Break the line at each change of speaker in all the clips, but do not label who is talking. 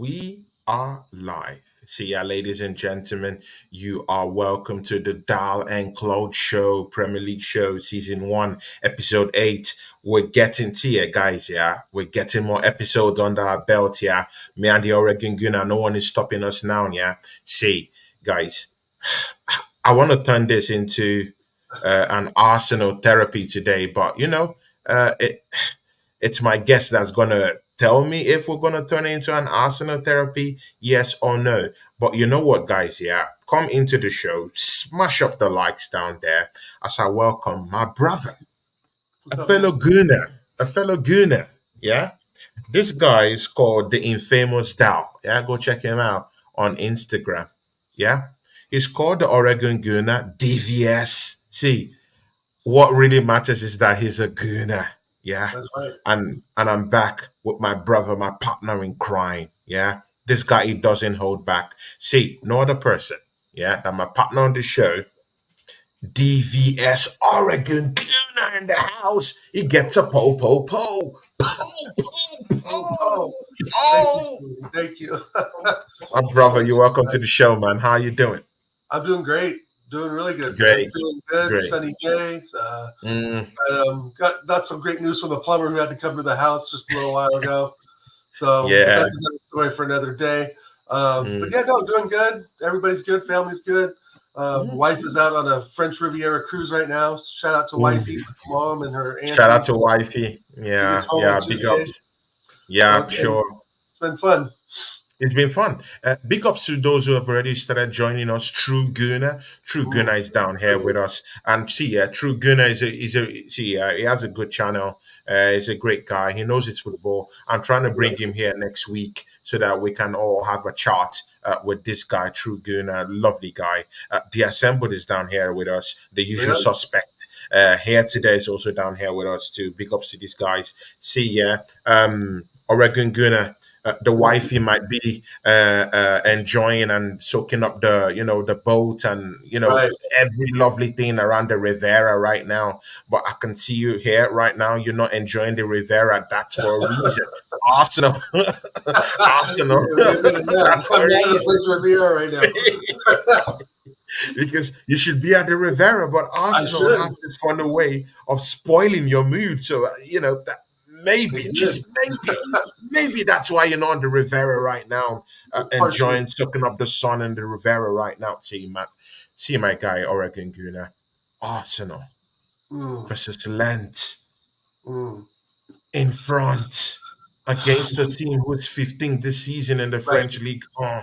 We are live. See ya, ladies and gentlemen. You are welcome to the Dial and Claude Show, Premier League Show, Season 1, Episode 8. We're getting to you, guys, yeah? We're getting more episodes under our belt, yeah? Me and the Oregon Gunner, no one is stopping us now, yeah? See, guys, I want to turn this into an Arsenal therapy today, but it's my guest that's gonna tell me if we're gonna turn it into an Arsenal therapy, yes or no. But you know what, guys? Yeah, come into the show, smash up the likes down there as I welcome my brother, a
What's up,
fellow
man?
Gooner, a fellow Gooner. Yeah, this guy is called the Infamous Dow. Yeah, go check him out on Instagram. Yeah, he's called the Oregon Gooner, DVS. See, what really matters is that he's a gooner. Yeah.
That's right.
And I'm back with my brother, my partner in crime. Yeah. This guy, he doesn't hold back. See, no other person. Yeah. That my partner on the show, DVS Oregon Gooner in the house. He gets a po.
Oh, oh, thank you,
Oh.
Steve. Thank you.
My brother, you're welcome to the show, man. How you doing?
I'm doing great. Doing really good, man.
Great.
Feeling good.
Great.
Sunny day.
Mm,
Got some great news from the plumber who had to come to the house just a little while ago. But
yeah.
that's another story for another day. But
Mm,
yeah, no, doing good. Everybody's good. Family's good.
mm.
Wife is out on a French Riviera cruise right now. Shout out to
Ooh.
wifey, mom, and her
Shout out
auntie.
to wifey.
She gets
Yeah,
home on
yeah. Big
Tuesday.
ups. Yeah, I'm
And
sure.
it's been fun.
It's been fun. Big ups to those who have already started joining us. True Gunner. True
Mm,
Gunner is down here with us. And see, True Gunner is a see, he has a good channel. He's a great guy. He knows it's football. I'm trying to bring him here next week so that we can all have a chat with this guy, True Gunner, lovely guy. The Assembled is down here with us. The usual
yeah.
suspect here today is also down here with us too. Big ups to these guys. See, Oregon Gunner, the wifey might be enjoying and soaking up the boat and
Right.
every lovely thing around the Riviera right now. But I can see you here right now. You're not enjoying the Riviera. That's for a reason. Arsenal, Arsenal.
Maybe not.
That's for
I'm
a
not in a
reason.
French Riviera right now.
Because you should be at the Riviera, but
I
Arsenal have
should.
this funny way of spoiling your mood. So that
They
maybe,
did.
just maybe that's why you're not on the Riviera right now,
Partially.
enjoying soaking up the sun in the Riviera right now. See my guy Oregon Guna, Arsenal
Mm,
versus Lens
mm.
in front against a team who's 15th this season in the
Right.
French league. Oh,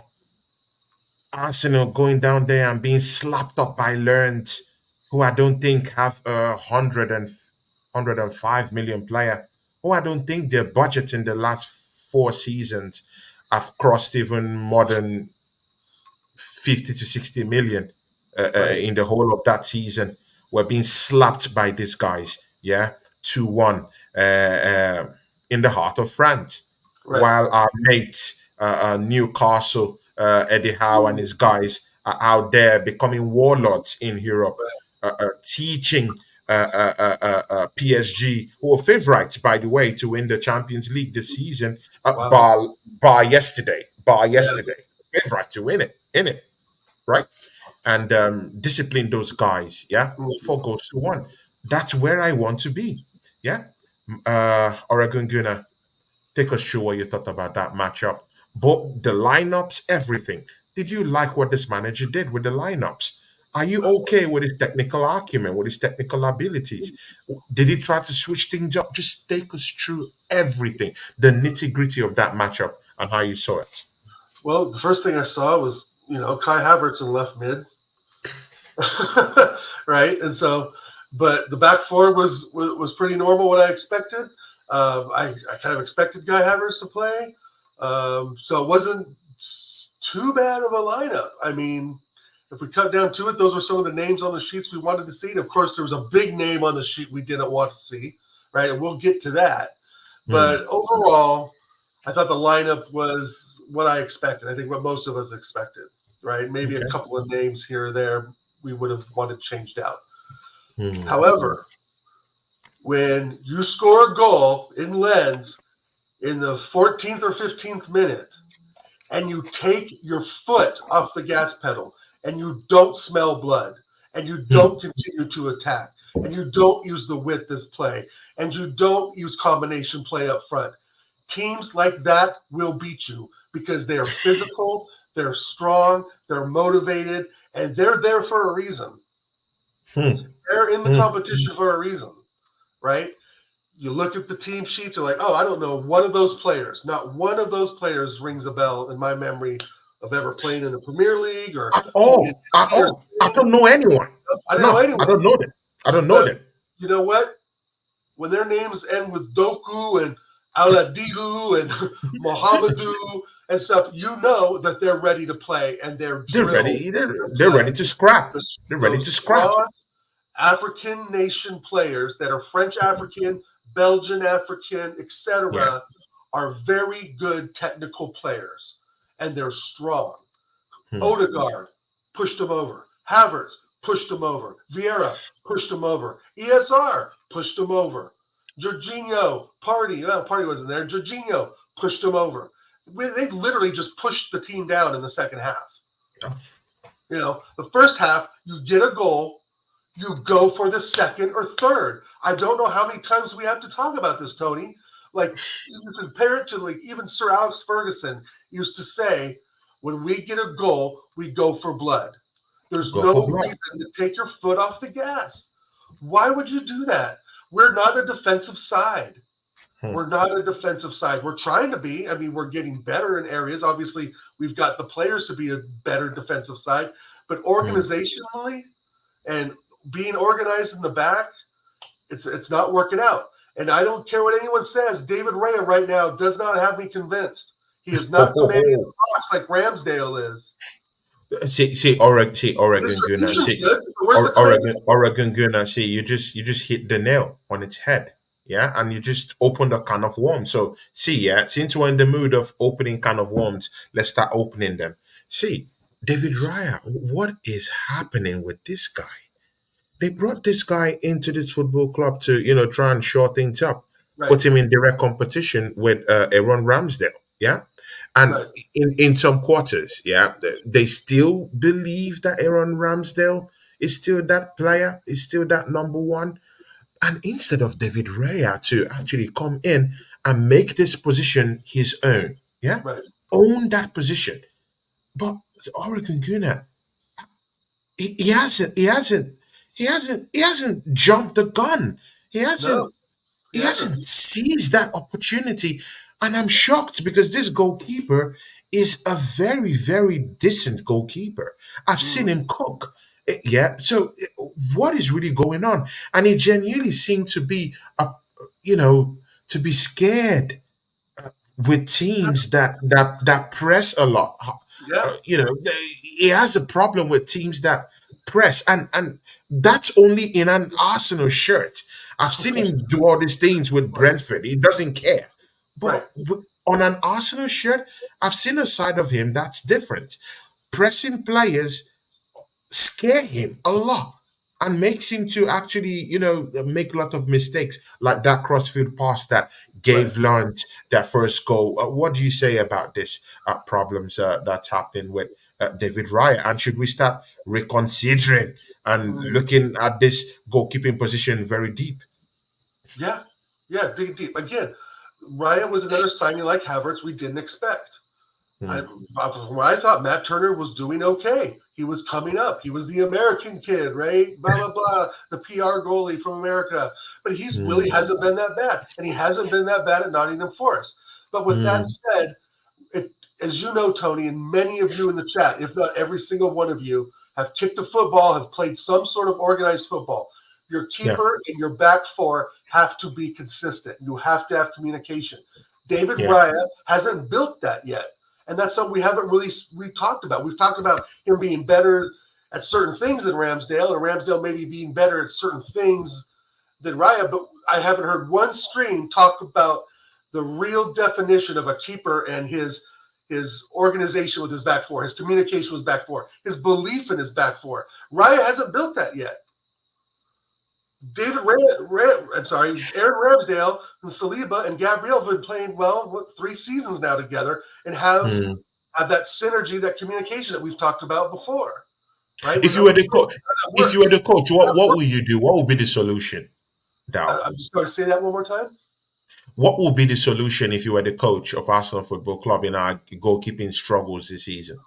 Arsenal going down there and being slapped up by Learned, who I don't think have a 105 million player, who I don't think their budget in the last 4 seasons have crossed even more than 50 to 60 million
Right.
in the whole of that season. We're being slapped by these guys, yeah, 2-1 in the heart of France.
Right.
While our mates, Newcastle, Eddie Howe and
Mm,
his guys are out there becoming warlords in Europe,
right.
teaching PSG, who are favourites, by the way, to win the Champions League this season,
Wow.
bar yesterday,
Yeah.
favourite to win it, in it, right? And discipline those guys. Yeah,
Mm.
4 goals to 1. That's where I want to be. Yeah, Oregon Gunner, take us through what you thought about that matchup. But the lineups, everything. Did you like what this manager did with the lineups? Are you okay with his technical acumen, with his technical abilities? Did he try to switch things up? Just take us through everything, the nitty gritty of that matchup and how you saw it.
Well, the first thing I saw was, Kai Havertz in left mid. Right. And so, but the back four was pretty normal, what I expected. I kind of expected Guy Havertz to play. So it wasn't too bad of a lineup. I mean, if we cut down to it, those were some of the names on the sheets we wanted to see. And of course, there was a big name on the sheet we didn't want to see, right? And we'll get to that.
Hmm.
But overall, I thought the lineup was what I expected. I think what most of us expected, right? Maybe a
Okay.
couple of names here or there we would have wanted changed out.
Hmm.
However, when you score a goal in Lens in the 14th or 15th minute, and you take your foot off the gas pedal and you don't smell blood and you
Hmm.
don't continue to attack and you don't use the width as play and you don't use combination play up front, teams like that will beat you because they're physical, they're strong, they're motivated, and they're there for a reason.
Hmm.
They're in the
Hmm.
competition for a reason, right? You look at the team sheets, you're like, oh, I don't know one of those players. Not one of those players rings a bell in my memory of ever playing in the Premier League or
At
in
all. At
Italy or
all. I
Spain.
don't know anyone.
I didn't know
No, I
anyone.
don't know them. I don't know
But
them.
you know what? When their names end with Doku and Aladihu and Mohamedou and stuff, you know that they're ready to play and they're
They're
drilled
ready.
to
They're
play.
ready to scrap. They're ready to
Those
scrap.
raw African nation players that are French African, Belgian African,
Yeah.
etc., are very good technical players and they're strong.
Hmm.
Odegaard pushed him over. Havertz pushed him over. Vieira pushed him over. ESR pushed him over. Jorginho, Party wasn't there. Jorginho pushed him over. They literally just pushed the team down in the second half. The first half, you get a goal, you go for the second or third. I don't know how many times we have to talk about this, Tony. Like, you compare it to, like, even Sir Alex Ferguson used to say, when we get a goal, we go for blood. There's
Go for
no
blood.
reason to take your foot off the gas. Why would you do that? We're not a defensive side.
Hmm.
We're not a defensive side. We're trying to be. I mean, we're getting better in areas. Obviously, we've got the players to be a better defensive side, but
Hmm.
organizationally and being organized in the back, it's not working out. And I don't care what anyone says. David Raya right now does not have me convinced. He is
Ho,
not
ho,
commanding
ho.
the box like Ramsdale is.
See Oregon Gunner.
Distribution's
See
good. But where's the creative?
Oregon Gunner. See, you just hit the nail on its head. Yeah, and you just opened a can of worms. So see, yeah, since we're in the mood of opening can of worms, let's start opening them. See, David Raya, what is happening with this guy? They brought this guy into this football club to, try and shore things up,
Right,
put him in direct competition with Aaron Ramsdale. Yeah. And
right,
in some quarters, yeah, they still believe that Aaron Ramsdale is still that player, is still that number one. And instead of David Raya to actually come in and make this position his own, yeah,
right.
own that position. But Oregon Gunnar, he hasn't jumped the gun. He
No,
hasn't
he
he
hasn't.
hasn't seized that opportunity. And I'm shocked because this goalkeeper is a very, very decent goalkeeper. I've seen
Mhm.
him cook. Yeah. So what is really going on? And he genuinely seemed to be you know, to be scared with teams that press a lot.
Yeah,
He has a problem with teams that press, and that's only in an Arsenal shirt. I've seen him do all these things with
right,
Brentford. He doesn't care,
right,
but on an Arsenal shirt, I've seen a side of him that's different. Pressing players scare him a lot and makes him to actually, make a lot of mistakes, like that crossfield pass that
right.
gave Lawrence that first goal. What do you say about this problems that's happening with David Raya? And should we start reconsidering and
Mhm.
looking at this goalkeeping position very deep?
Yeah, yeah, dig deep. Again, Raya was another signing like Havertz we didn't expect. I,
Hmm.
from what I thought, Matt Turner was doing okay. He was coming up. He was the American kid, right? Blah blah blah. The PR goalie from America, but he's really
Hmm.
hasn't been that bad, and he hasn't been that bad at Nottingham Forest. But with that
Hmm.
said, it, as you know, Tony, and many of you in the chat, if not every single one of you, have kicked a football, have played some sort of organized football. Your
Yeah.
keeper and your back four have to be consistent. You have to have communication. David
Yeah.
Raya hasn't built that yet. And that's something we talked about. We've talked about him being better at certain things than Ramsdale, and Ramsdale maybe being better at certain things than Raya, but I haven't heard one stream talk about the real definition of a keeper and his organization with his back four, his communication with his back four, his belief in his back four. Raya hasn't built that yet. Aaron Ramsdale and Saliba and Gabriel have been playing well, 3 seasons now together, and have
Hmm.
have that synergy, that communication that we've talked about before, right?
If
We're
you
not
were the
sure
coach,
how that
if you
works.
were the coach,
That
what
works.
will you do? What will be the solution, Dal?
I'm just going to say that one more time.
What will be the solution if you were the coach of Arsenal Football Club in our goalkeeping struggles this season?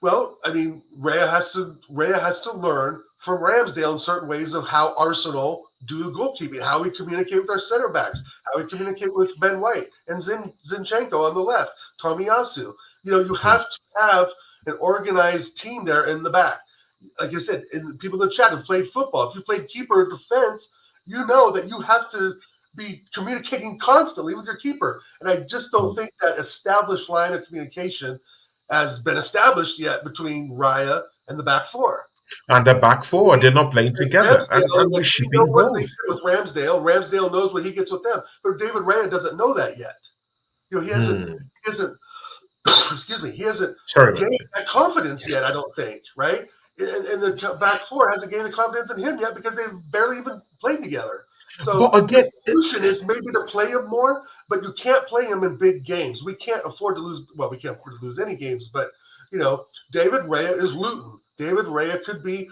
Well, I mean, Rhea has to learn from Ramsdale in certain ways of how Arsenal do goalkeeping, how we communicate with our center backs, how we communicate with Ben White and Zinchenko on the left, Tomiyasu. You
Hmm.
have to have an organized team there in the back. Like I said, and people in the chat have played football. If you played keeper or defense, you know that you have to be communicating constantly with your keeper. And I just don't think that established line of communication has been established yet between Raya and the back four.
And the back four, they're not playing together,
Ramsdale,
and we're
like we know
shipping
what they
goals.
get with Ramsdale. Ramsdale knows what he gets with them, but David Raya doesn't know that yet. He hasn't.
Hmm.
He hasn't. Excuse me. He hasn't
Sorry about
gained
that.
that confidence yet. I don't think. Right. And the back four hasn't gained the confidence in him yet because they've barely even played together. So
But
the
again,
solution is maybe to play him more, but you can't play him in big games. We can't afford to lose. Well, we can't afford to lose any games, but David Raya is Luton. David Raya could be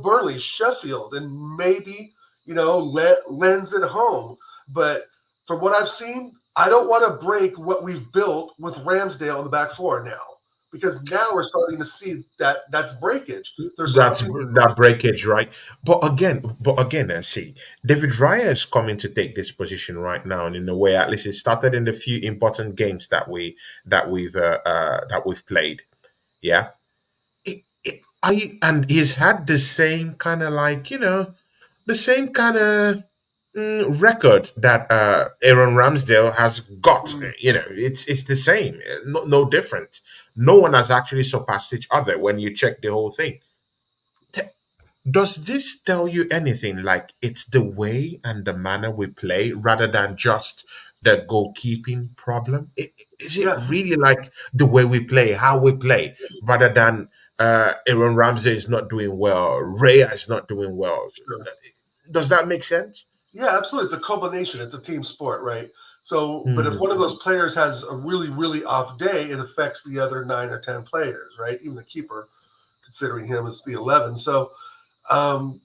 Burnley, Sheffield, and maybe lends it home. But from what I've seen, I don't want to break what we've built with Ramsdale in the back four now, because now we're starting to see that's breakage. There's
that's
something.
that breakage, right? But again, see, David Raya is coming to take this position right now, and in a way, at least it started in the few important games that we've played. Yeah, and he's had the same kind of the same kind of record that Aaron Ramsdale has got.
Mm,
It's the same, no different. No one has actually surpassed each other when you check the whole thing. T- Does this tell you anything? Like it's the way and the manner we play rather than just the goalkeeping problem? Is it
yeah,
really like the way we play, how we play, rather than Aaron Ramsey is not doing well, Rhea is not doing well?
sure.
Does that make sense?
Yeah, absolutely. It's a combination. It's a team sport, right? So, but if
Mm,
one of those players has a really, really off day, it affects the other 9 or 10 players, right? Even the keeper, considering him as the 11. So,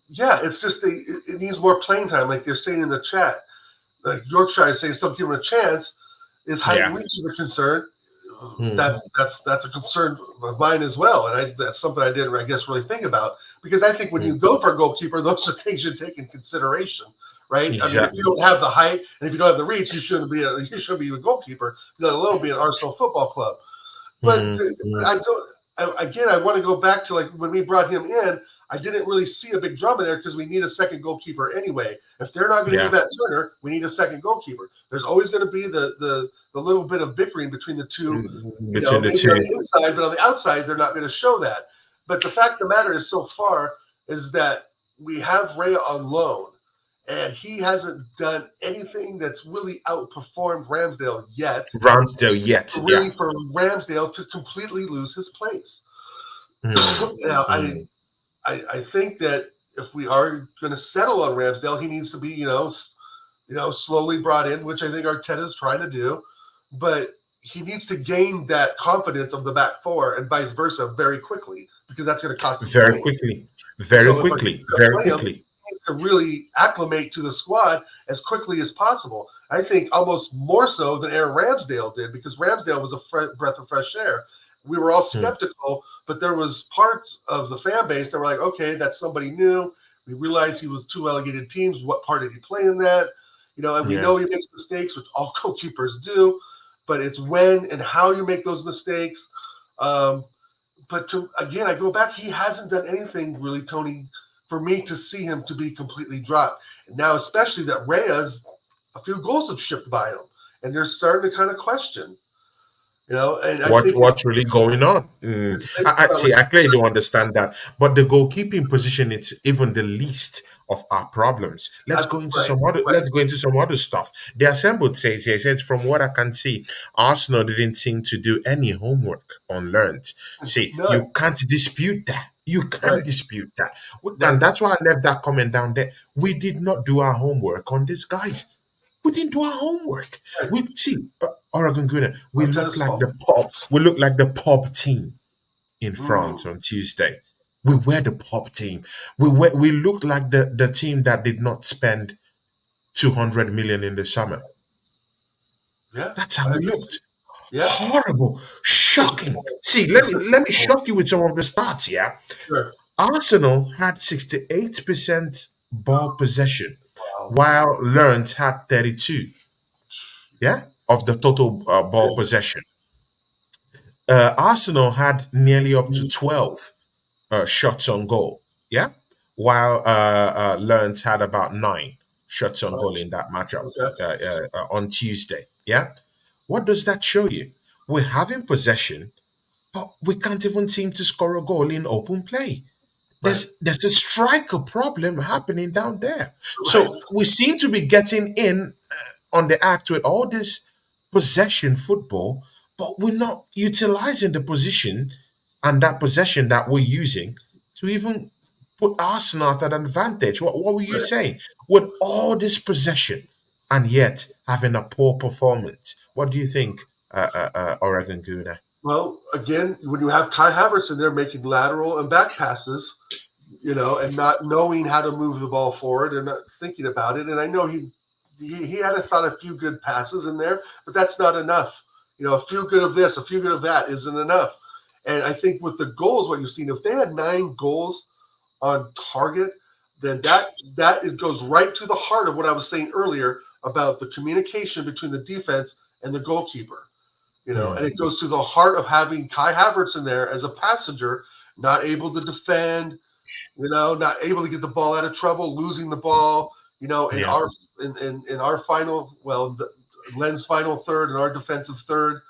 yeah, it's just it needs more playing time, like you're saying in the chat. Like Yorkshire is saying, still give him a chance. Is height
yeah.
and reach is a concern.
Mm,
That's a concern of mine as well, and that's something I didn't, I guess, really think about, because I think when you
mm,
go for a goalkeeper, those are things you take in consideration, right? I mean, if you
exactly.
don't have the height and if you don't have the reach, you shouldn't be a goalkeeper, let alone be an Arsenal Football Club. But
Mm, mm,
I don't. Again, I want to go back to like when we brought him in. I didn't really see a big drama there because we need a second goalkeeper anyway. If they're not going to
yeah.
use that Turner, we need a second goalkeeper. There's always going to be the little bit of bickering between the two.
Between the
Maybe on
two.
the inside, but on the outside, they're not going to show that. But the fact of the matter is, so far, is that we have Ray on loan, and he hasn't done anything that's really outperformed Ramsdale yet,
Ramsdale yet. Yeah.
really for Ramsdale to completely lose his place.
Mm,
Now, I,
mm,
I think that if we are going to settle on Ramsdale, he needs to be slowly brought in, which I think Arteta is trying to do, but he needs to gain that confidence of the back four and vice versa very quickly, because that's going to cost us
very
games.
quickly. Very
So if I
quickly. Very
play him,
quickly.
he needs to really acclimate to the squad as quickly as possible. I think almost more so than Aaron Ramsdale did, because Ramsdale was a breath of fresh air. We were all
Mm,
skeptical, but there was parts of the fan base that were like, okay, that's somebody new. We realized he was two relegated teams. What part did he play in that? And we
yeah.
know he makes mistakes, which all goalkeepers do, but it's when and how you make those mistakes. Um, but again, I go back. He hasn't done anything really, Tony, for me to see him to be completely dropped. And now, especially that Reyes, a few goals have shipped by him, and they're starting to kind of question. And I think
What's really going on? I
it's
see. I clearly don't understand that. But the goalkeeping position, it's even the least of our problems.
right, right.
Let's go into some other stuff. The assembled says here, says from what I can see, Arsenal didn't seem to do any homework on learned. See,
None.
you can't dispute that. You
Right,
can't dispute that. And
right,
that's why I left that comment down there. We did not do our homework on these guys. We didn't do our homework.
right.
We see. Oregon Gunner, we
our
look
tennis
like
ball.
the pop. We look like the pop team in France
Mm,
on Tuesday. We were the pop team. We looked like the team that did not spend 200 million in the summer.
yeah,
That's how
I
we
agree.
looked.
Yeah.
Horrible, shocking. See, let me shock you with some of the stats. Yeah,
Sure.
Arsenal had 68% ball possession,
Wow.
while Lens had 32. Yeah, of the total ball
Yeah.
possession. Arsenal had nearly up to
Mhm.
12 shots on goal. Yeah, while Lens had about 9 shots on
Right.
goal in that matchup
Okay.
on Tuesday. Yeah, what does that show you? We're having possession, but we can't even seem to score a goal in open play.
Right.
There's a striker problem happening down there.
Right.
So we seem to be getting in on the act with all this possession football, but we're not utilizing the position and that possession that we're using to even put Arsenal at an advantage. What were you
Right.
saying? With all this possession and yet having a poor performance. What do you think, Oregon Guna?
Well, again, when you have Kai Havertz in there making lateral and back passes, and not knowing how to move the ball forward and not thinking about it. And I know he had a thought a few good passes in there, but that's not enough. A few good of this, a few good of that isn't enough. And I think with the goals, what you've seen, if they had 9 goals on target, then that goes right to the heart of what I was saying earlier about the communication between the defense and the goalkeeper. And
Hmm.
it goes to the heart of having Kai Havertz in there as a passenger, not able to defend, not able to get the ball out of trouble, losing the ball. In
Yeah,
our in our final, well, the Len's final third and our defensive third.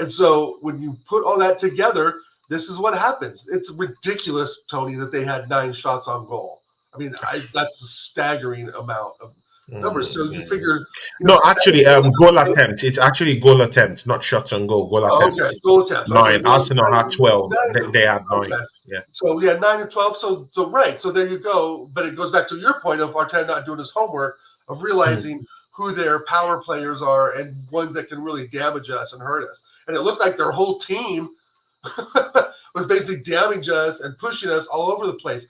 And so when you put all that together, this is what happens. It's ridiculous, Tony, that they had 9 shots on goal. I mean, that's a staggering amount of numbers. So you
mm.
figure,
No, actually, goal
7
attempt. It's actually goal attempt, not shots on goal. Goal
Okay,
attempt.
goal attempts. Okay,
9.
well,
Arsenal had 12. They had 9.
okay.
Yeah.
So yeah, 9 and 12. So right. So there you go. But it goes back to your point of Arteta not doing his homework of
Mm.
realizing who their power players are and ones that can really damage us and hurt us. And it looked like their whole team was basically damaging us and pushing us all over the place.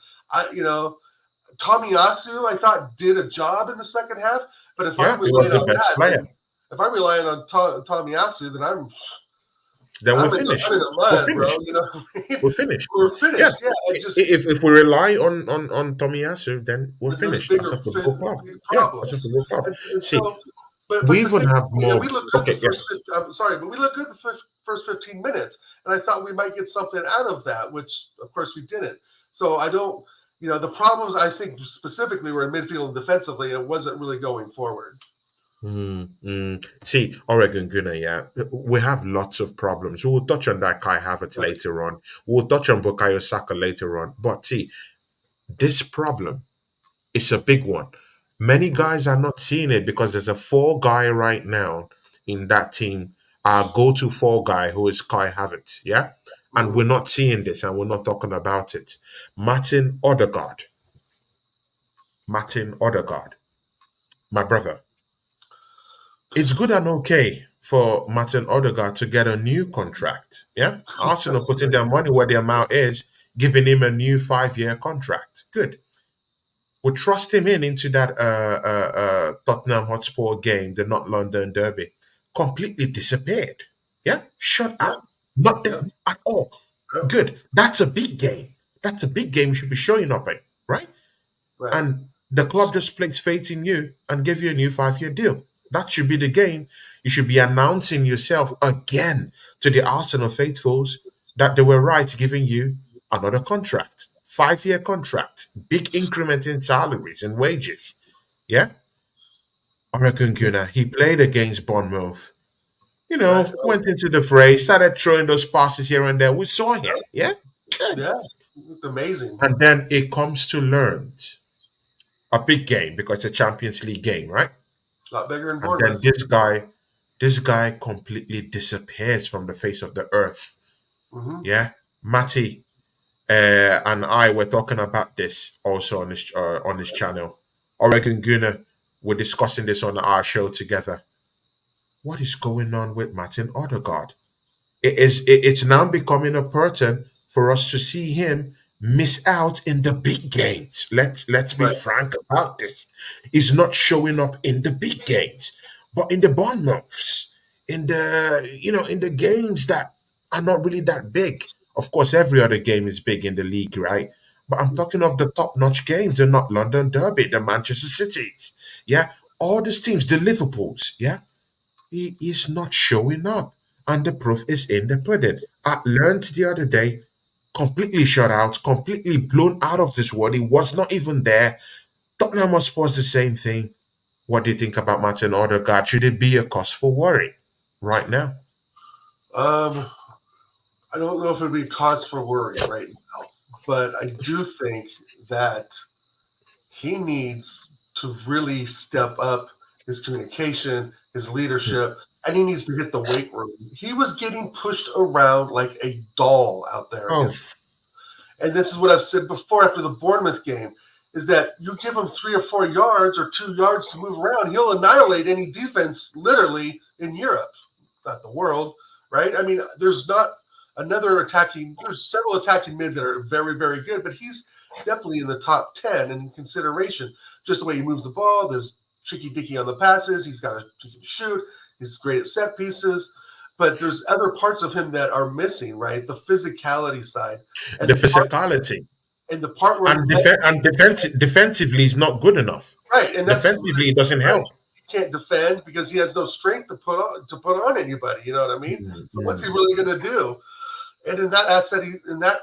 Tomiyasu, I thought did a job in the second half. But if I'm
Yeah, he was
relying
the
on
best
that,
player.
then if I'm relying on Tomiyasu, then I'm
Then we're
I'm in the
finished.
I'm in the
We're
mud, bro.
finished. We're finished.
We're
Yeah.
finished. Yeah, I just
If we rely on Tomiyasu, then we're
there's
finished as
bigger
a football club.
big
Yeah, as a
problems,
football club.
and
See,
so, but
we
the
even
thing,
have
we
more.
look good the
Okay, yeah.
first. I'm sorry, but we look good the first 15 minutes, and I thought we might get something out of that, which of course we didn't. So I don't. The problems I think specifically were in midfield and defensively. It wasn't really going forward.
See, Oregon Gunner, yeah, we have lots of problems. We'll touch on that Kai Havertz
Right.
later on. We'll touch on Bukayo Saka later on. But see, this problem is a big one. Many guys are not seeing it because there's a four guy right now in that team, our go-to four guy who is Kai Havertz, yeah? And we're
Mm-hmm.
not seeing this and we're not talking about it. Martin Odegaard. Martin Odegaard, my brother. It's good and okay for Martin Odegaard to get a new contract. Yeah, Arsenal
That's
putting
right.
their money where their mouth is, giving him a new 5 year contract. Good. We trust him into that Tottenham Hotspur game, the Not London Derby. Completely disappeared. Yeah, shut
Yeah.
up. Nothing
Yeah.
at all.
Yeah.
Good. That's a big game. That's a big game you should be showing up in, right?
Right.
And the club just placed faith in you and gave you a new 5 year deal. That should be the game. You should be announcing yourself again to the Arsenal faithfuls that they were right giving you another contract, 5 year contract, big increment in salaries and wages. Yeah? Oregon Gunnar, he played against Bournemouth.
Right.
Went into the fray, started throwing those passes here and there. We saw him. Yeah? Good.
Yeah. It's amazing.
And then it comes to learned a big game because it's a Champions League game, right?
A lot bigger than
And then
Bournemouth.
this guy completely disappears from the face of the earth.
Mm-hmm.
Yeah, Matty and I were talking about this also on his channel. Oregon Gunner, we're discussing this on our show together. what is going on with Martin Odegaard? It's now becoming a pattern for us to see him miss out in the big games. Let's be
Right.
frank about this. He's not showing up in the big games, but in the Bournemouths, in the games that are not really that big. Of course, every other game is big in the league, right? But I'm talking of the top-notch games. They're not London Derby, the Manchester Cities, yeah, all these teams, the Liverpools, yeah. He is not showing up. And the proof is in the pudding. I learned the other day, completely shut out, completely blown out of this world. He was not even there. Tottenham Hotspur the same thing. What do you think about Martin Odegaard? Should it be a cause for worry right now?
Um, I don't know if it'd be cause for worry right now, but I do think that he needs to really step up his communication, his
Hmm.
leadership, and he needs to hit the weight room. He was getting pushed around like a doll out there
Oh,
against. And this is what I've said before after the Bournemouth game, is that you give him 3 or 4 yards or 2 yards to move around, he'll annihilate any defense literally in Europe, not the world, right? I mean, there's several attacking mids that are very, very good, but he's definitely in the top 10 in consideration. Just the way he moves the ball, there's tricky dicky on the passes, he can shoot, he's great at set pieces. But there's other parts of him that are missing, right? The physicality side, and
the
the part
physicality
and the part where he
and defensively is not good enough.
right, and that's
Defensively, it doesn't
right.
help.
He can't defend because he has no strength to put on anybody. You know what I mean? So what's he
Mm.
really going to do? And in that asset, in that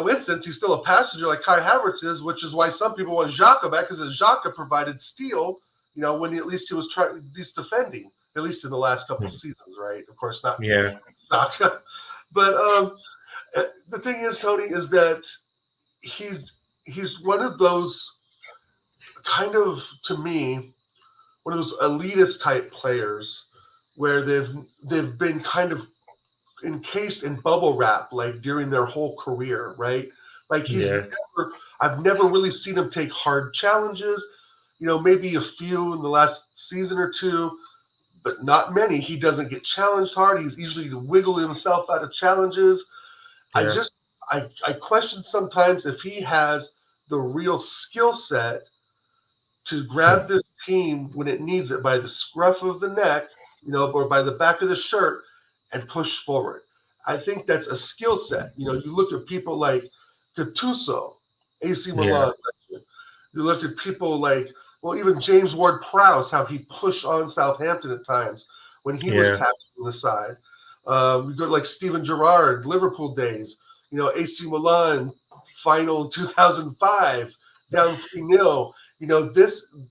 instance, he's still a passenger like Kai Havertz is, which is why some people want Xhaka back because Xhaka provided steal. When at least he was trying, at least defending, at least in the last couple of
Mm.
seasons, right? Of course, not
Yeah,
Xhaka, but the thing is, Tony, is that he's one of those kind of, to me, one of those elitist type players where they've been kind of encased in bubble wrap like during their whole career, right? Like
yeah,
I've never really seen him take hard challenges. Maybe a few in the last season or two, but not many. He doesn't get challenged hard. He's usually to wiggle himself out of challenges. I
yeah.
just I question sometimes if he has the real skill set to
Hmm.
grab this team when it needs it by the scruff of the neck, or by the back of the shirt and push forward. I think that's a skill set. You look at people like Gattuso, AC
Yeah,
Milan. You look at people like, well, even James Ward-Prowse, how he pushed on Southampton at times when he was
yeah,
tapped on the side. You go to like Steven Gerrard, Liverpool days. AC Milan final 2005, down 3-0.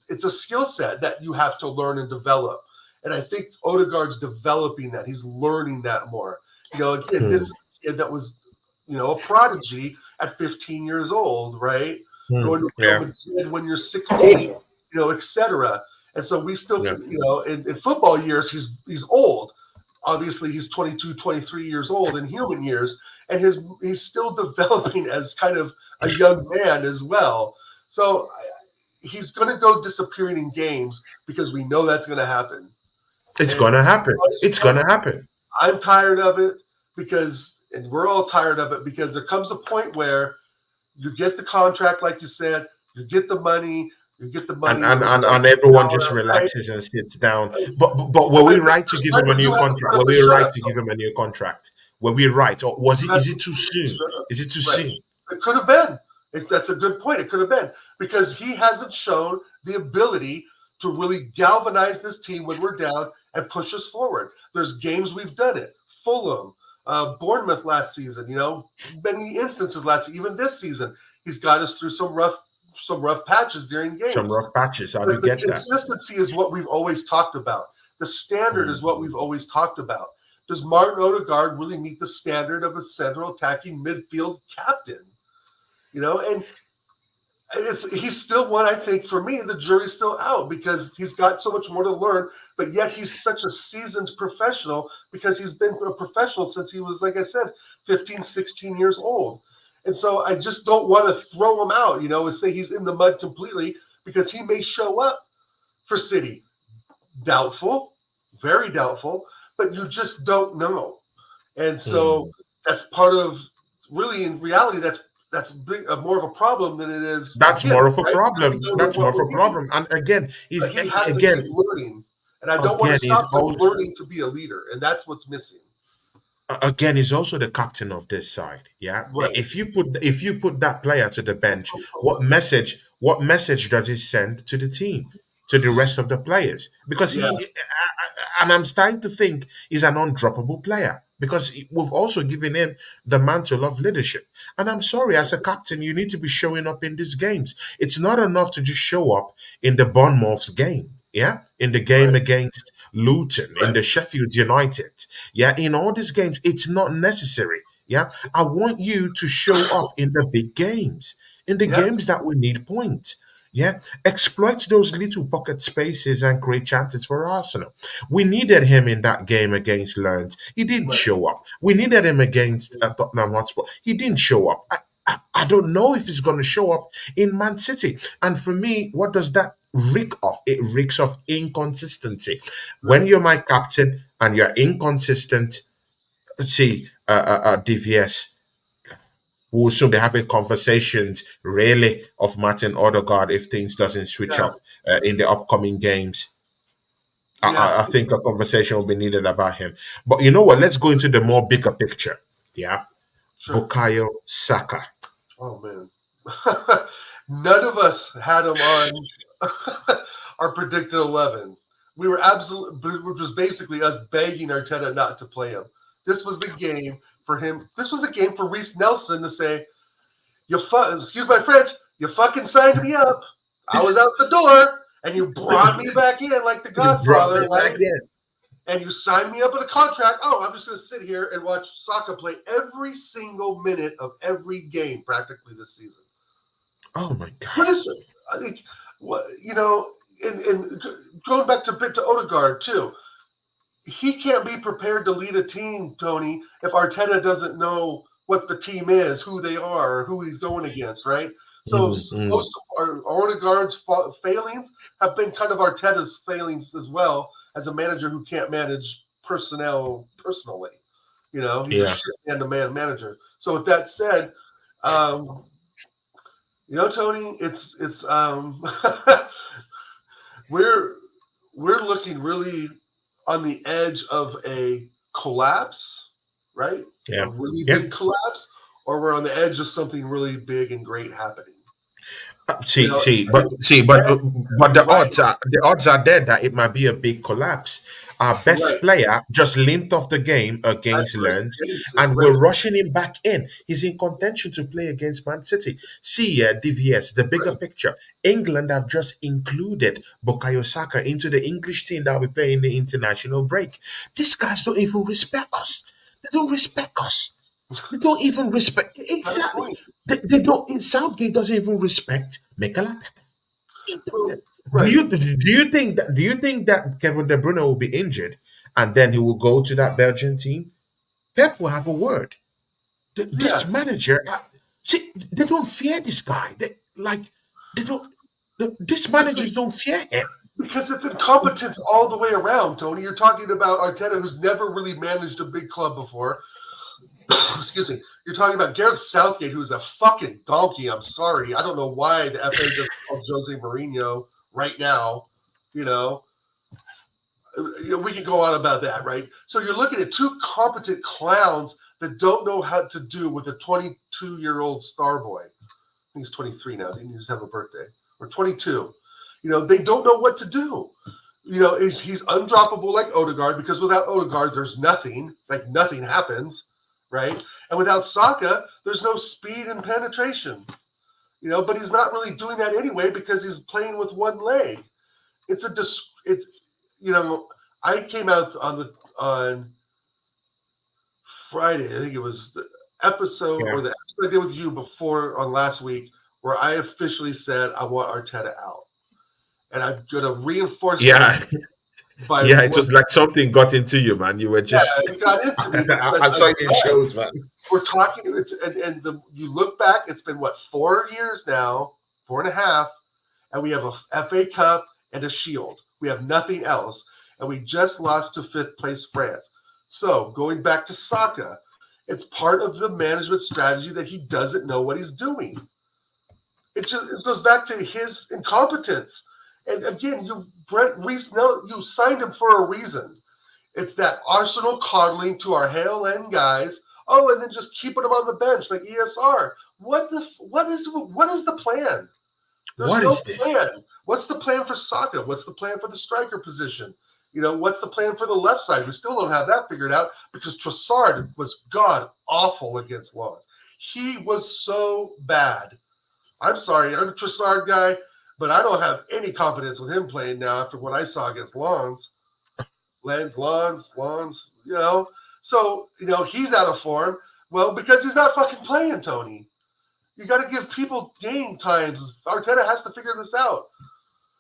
It's a skill set that you have to learn and develop. And I think Odegaard's developing that. He's learning that more. Again, this
hmm,
is a kid that was, a prodigy at 15 years old, right?
hmm,
Going to Real
yeah,
Madrid when you're 16, etc. And so we still,
yeah.
in football years, he's old. Obviously, he's 22, 23 years old in human years, and he's still developing as kind of a young man as well. So he's going to go disappearing in games because we know that's going to happen.
It's
And
gonna happen. It's gonna happen.
I'm tired of it and we're all tired of it because there comes a point where you get the contract, like you said, you get the money,
And
you
and,
know,
and, and everyone just relaxes and sits down. But were we
but
right to give him a
but you
new
have to
contract?
put up
Were
a
we
shut
right
up.
to give him a new contract? Were we right, or was it?
You have
Is
to
it too soon?
shut up.
Is it too
Right.
soon?
It could have been. That's a good point. It could have been because he hasn't shown the ability to really galvanize this team when we're down and push us forward. There's games we've done it. Fulham, Bournemouth last season. Many instances last season, even this season, he's got us through some rough patches during
Some
games.
rough patches. I do
But the
get that.
consistency is what we've always talked about. The standard is what
Mm.
we've always talked about. Does Martin Odegaard really meet the standard of a central attacking midfield captain? And he's still one. I think for me, the jury's still out because he's got so much more to learn. But yet he's such a seasoned professional because he's been a professional since he was, like I said, 15, 16 years old. And so I just don't want to throw him out, and say he's in the mud completely because he may show up for City. Doubtful, very doubtful, but you just don't know. And so
Mm.
that's part of really in reality that's more of a problem than it is a
That's
gift,
more of a
right? Because we
problem.
don't know
That's more
what
of
we're
a
getting.
problem. And again,
But
he's
he has to keep
again,
learning. And I don't want to
again, he's
stop him learning to be a leader. And that's what's missing.
again he's also the captain of this side. Yeah,
Right.
if you put that player to the bench,
Oh,
what message does it send to the team, to the rest of the players? Because
yeah.
and I'm starting to think he's an undroppable player, because we've also given him the mantle of leadership. And I'm sorry, as a captain, you need to be showing up in these games. It's not enough to just show up in the Bournemouth's game. Yeah, in the game
Right.
against Luton, in
Right.
the Sheffield United. Yeah, in all these games, it's not necessary. Yeah, I want you to show up in the big games, in the
Yeah.
games that we need points. Yeah, exploit those little pocket spaces and create chances for Arsenal. We needed him in that game against Lens. He didn't
Right.
show up. We needed him against Tottenham Hotspur. He didn't show up. I don't know if he's going to show up in Man City. And for me, what does that reek of? It reeks of inconsistency. When
Right.
you're my captain and you're inconsistent, see, DVS will soon be having conversations really of Martin Odegaard if things doesn't switch
Yeah.
up in the upcoming games.
Yeah.
I think a conversation will be needed about him. But you know what? Let's go into the more bigger picture. Yeah,
Sure.
Bukayo Saka.
Oh man. None of us had him on our predicted 11. We were absolutely, which was basically us begging Arteta not to play him. This was the game for him. This was a game for Reece Nelson to say, excuse my French, you fucking signed me up. I was out the door, and you brought me back in like the
You brought me
Godfather,
back
right?
in.
And you signed me up in a contract. Oh, I'm just going to sit here and watch Saka play every single minute of every game practically this season.
Oh my God.
Listen, I think what and going back to bit to Odegaard too. He can't be prepared to lead a team, Tony, if Arteta doesn't know what the team is, who they are, who he's going against, right? So
Mm, mm.
most of our Odegaard's failings have been kind of Arteta's failings as well as a manager who can't manage personnel personally. He's a
Yeah.
shit man-to-man manager. So with that said, um, Tony, it's we're we're looking really on the edge of a collapse, right? A
Yeah.
really
Yeah.
big collapse, or we're on the edge of something really big and great happening. You
See,
know,
see, but see, but
right,
the odds are there that it might be a big collapse. Our best
right.
player just limped off the game
I
against
agree.
Lens,
It's
and we're
great.
rushing him back in. He's in contention to play against Man City. See, DVS, the bigger
Right.
picture. England have just included Bukayo Saka into the English team that will be playing the international break. These guys don't even respect us. They don't respect us. They don't even respect
Fair
exactly.
point.
They don't. Southgate doesn't even respect Mikel Arteta. He
Well,
doesn't.
right.
Do you think that Kevin De Bruyne will be injured and then he will go to that Belgian team? Pep will have a word. This
Yeah.
manager, see, they don't fear this guy. They don't. These managers
Listen,
don't fear him.
because it's incompetence all the way around, Tony. You're talking about Arteta, who's never really managed a big club before. Excuse me. You're talking about Gareth Southgate, who's a fucking donkey. I'm sorry. I don't know why the FA just called Jose Mourinho right now. You know, we can go on about that, right? So you're looking at two competent clowns that don't know how to do with a 22-year-old star boy. I think he's 23 now. Didn't he just have a birthday? Or 22. They don't know what to do. He's undroppable like Odegaard, because without Odegaard, there's nothing. Like nothing happens, right? And without Saka, there's no speed and penetration. But he's not really doing that anyway because he's playing with one leg. It's I came out on Friday. I think it was the episode
Yeah.
or the episode I did with you before on last week where I officially said I want Arteta out, and I'm gonna reinforce that
Yeah.
again by
Yeah. It
what
was like something got into you, man. You were just.
it got into me because
I saw it in shows, man.
we're talking. You look back. It's been what 4 years now, 4.5, and we have a FA Cup and a Shield. We have nothing else. and we just lost to fifth place France. So going back to Saka, it's part of the management strategy that he doesn't know what he's doing. It goes back to his incompetence. And again, Brent Reese, no, you signed him for a reason. It's that Arsenal coddling to our Hale End guys. Oh, and then just keeping them on the bench like ESR. What is the plan? There's
What
no
is this?
plan. What's the plan for Saka? What's the plan for the striker position? What's the plan for the left side? We still don't have that figured out because Trossard was god awful against Lens. He was so bad. I'm sorry, I'm a Trossard guy, but I don't have any confidence with him playing now after what I saw against Lens. Lens. So, he's out of form. Well, because he's not fucking playing, Tony. You got to give people game times. Arteta has to figure this out.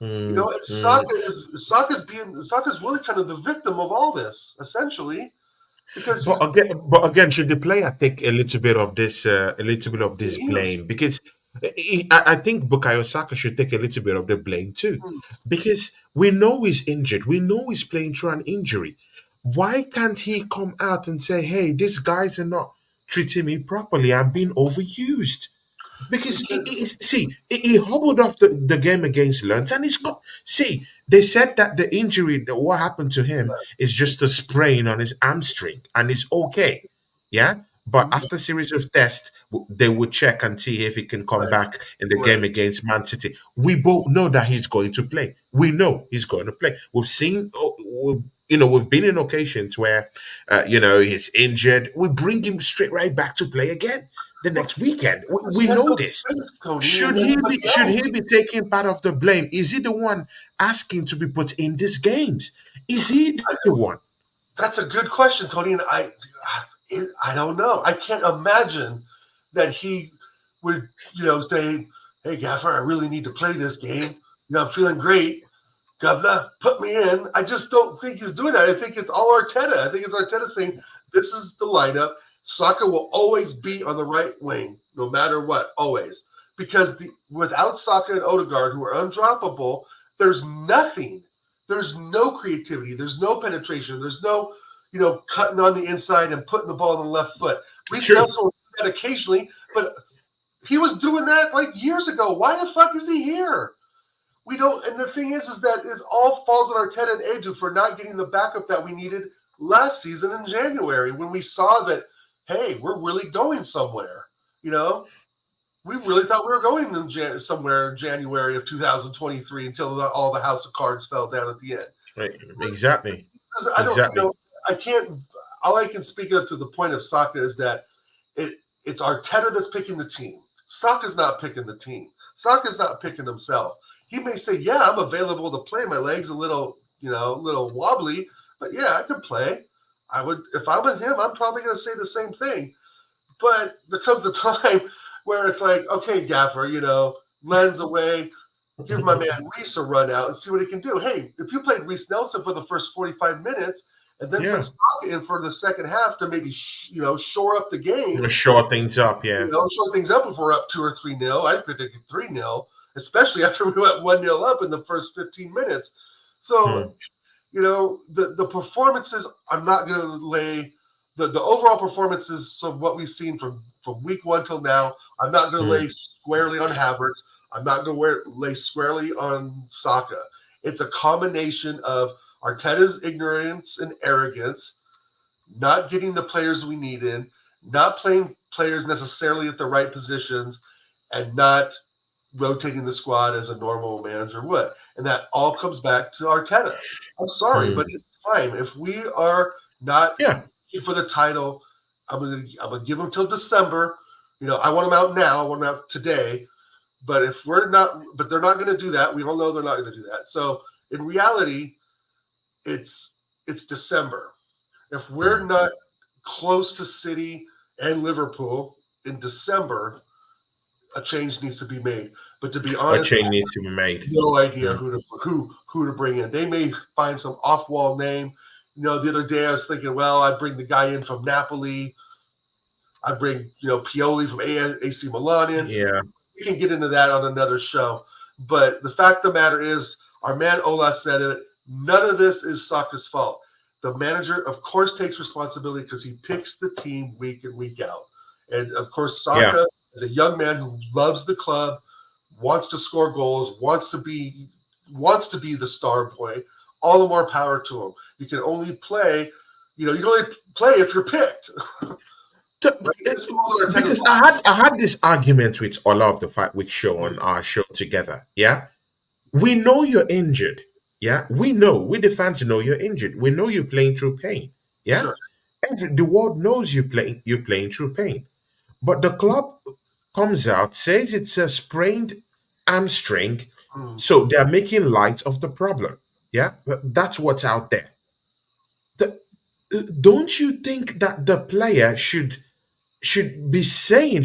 Mm,
And
mm.
Saka's really kind of the victim of all this, essentially, because
But again, should the player take a little bit of this
he
blame? Because I think Bukayo Saka should take a little bit of the blame too, because we know he's injured. We know he's playing through an injury. Why can't he come out and say, "Hey, these guys are not treating me properly. I'm being overused"? Because he hobbled off the game against Lens, and he's got. See, they said that the injury, that what happened to him, is just a sprain on his hamstring, and it's okay. Yeah, but after series of tests, they will check and see if he can come
right,
back in the
right.
game against Man City. We both know that he's going to play. We know he's going to play. We've seen. We've been in occasions where, he's injured. We bring him straight right back to play again the
Well,
next weekend.
because
We
he has
know
no
this.
faith, Cody, in
Should he
anybody
be should
else.
he be taking part of the blame? Is he the one asking to be put in these games? Is he the one?
That's a good question, Tony, and I don't know. I can't imagine that he would, say, "Hey, Gaffer, I really need to play this game. I'm feeling great. Governor, put me in." I just don't think he's doing that. I think it's all Arteta. I think it's Arteta saying, "This is the lineup. Saka will always be on the right wing, no matter what, always." Because without Saka and Odegaard, who are undroppable, there's nothing. There's no creativity. There's no penetration. There's no, cutting on the inside and putting the ball on the left foot. Reece
True.
Nelson will do that occasionally, but he was doing that like years ago. Why the fuck is he here? We don't. And the thing is that it all falls on Arteta and Edu for not getting the backup that we needed last season in January when we saw that, hey, we're really going somewhere. You know, we really thought we were going somewhere in January of 2023 until all the house of cards fell down at the end.
Right. Exactly.
I don't,
Exactly.
I can't. All I can speak of to the point of Saka is that it's Arteta that's picking the team. Saka's not picking the team. Saka's not picking himself. He may say, "Yeah, I'm available to play. My legs a little, little wobbly, but yeah, I could play." I would, if I'm with him, I'm probably going to say the same thing. But there comes a time where it's like, okay, Gaffer, Len's away. Give my man Reese a run out and see what he can do. Hey, if you played Reese Nelson for the first 45 minutes and then put
Yeah.
Saka in for the second half to maybe, shore up the game,
Short things up. Yeah.
shore things up if we're up 2 or 3-0. I predicted 3-0, especially after we went 1-0 up in the first 15 minutes. So,
Hmm.
the performances, I'm not going to lay the overall performances of what we've seen from week one till now. I'm not going to
Hmm.
lay squarely on Havertz. I'm not going to lay squarely on Saka. It's a combination of Arteta's ignorance and arrogance, not getting the players we need in, not playing players necessarily at the right positions, and not rotating the squad as a normal manager would. And that all comes back to Arteta. I'm sorry,
Hmm.
but it's time. If we are not
Yeah.
for the title, I'm gonna give them till December. I want them out now. I want them out today. But if we're not, but they're not going to do that. We all know they're not going to do that. So in reality, it's December. If we're
Hmm.
not close to City and Liverpool in December, a change needs to be made. But to be
A
honest,
change needs to be made.
no idea
Hmm.
who to bring in. They may find some off wall name. The other day I was thinking, well, I'd bring the guy in from Napoli. I'd bring Pioli from AC Milan in.
Yeah.
We can get into that on another show. But the fact of the matter is, our man Ola said it. None of this is Saka's fault. The manager, of course, takes responsibility because he picks the team week in, week out. And of course,
Yeah.
Saka is a young man who loves the club, wants to score goals, wants to be the star boy. All the more power to him. You can only play, you can only play if you're picked.
To-
Right? This falls on our tennis
because I had this argument with Ola of the Fight Week show on our show together. Yeah, we know you're injured. Yeah, we the fans know you're injured. We know you're playing through pain. Yeah,
Sure.
the world knows you're playing through pain. But the club comes out, says it's a sprained hamstring,
Mm.
so they're making light of the problem. Yeah, that's what's out there. Don't you think that the player should be saying,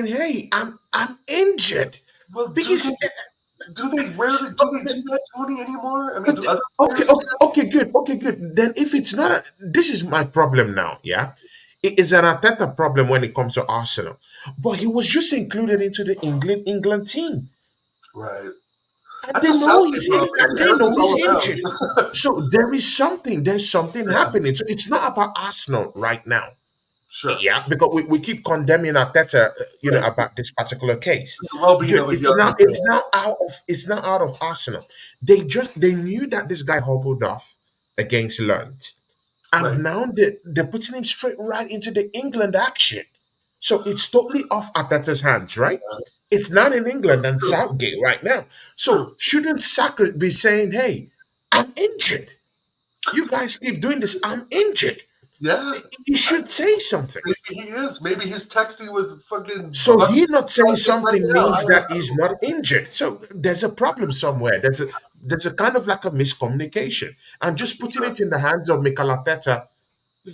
"Hey, I'm injured,"
Well,
because
do they rarely do they do that, Tony, anymore? I mean,
but
do other
okay,
players do
okay, okay, good, okay, good. Then if it's not, this is my problem now. Yeah, it's an Ateta problem when it comes to Arsenal, but he was just included into the England team,
that? Right.
and
That's
they
a
know
Southgate
he's in,
problem.
and they know
Inheritance
he's
all
injured.
around.
So there's something
Yeah,
happening. So it's not about Arsenal right now.
sure.
Yeah, because we keep condemning Arteta,
Right.
about this particular case.
The well-being
Good.
of a
It's
young
now
man.
it's now out of Arsenal. They knew that this guy hobbled off against Lund,
Right.
and now they're putting him straight right into the England action. So it's totally off Arteta's hands, right? It's not in England and
True.
Southgate right now. So
True.
shouldn't Saka be saying, "Hey, I'm injured. You guys keep doing this. I'm injured."
Yeah.
He should say something.
Maybe he is. Maybe he's texting with fucking
So
Buck
he not saying
right
something
now. I
means
don't
that he's
know.
not injured. So there's a problem somewhere. There's a kind of like a miscommunication, and just putting
Sure.
it in the hands of Mikel Arteta.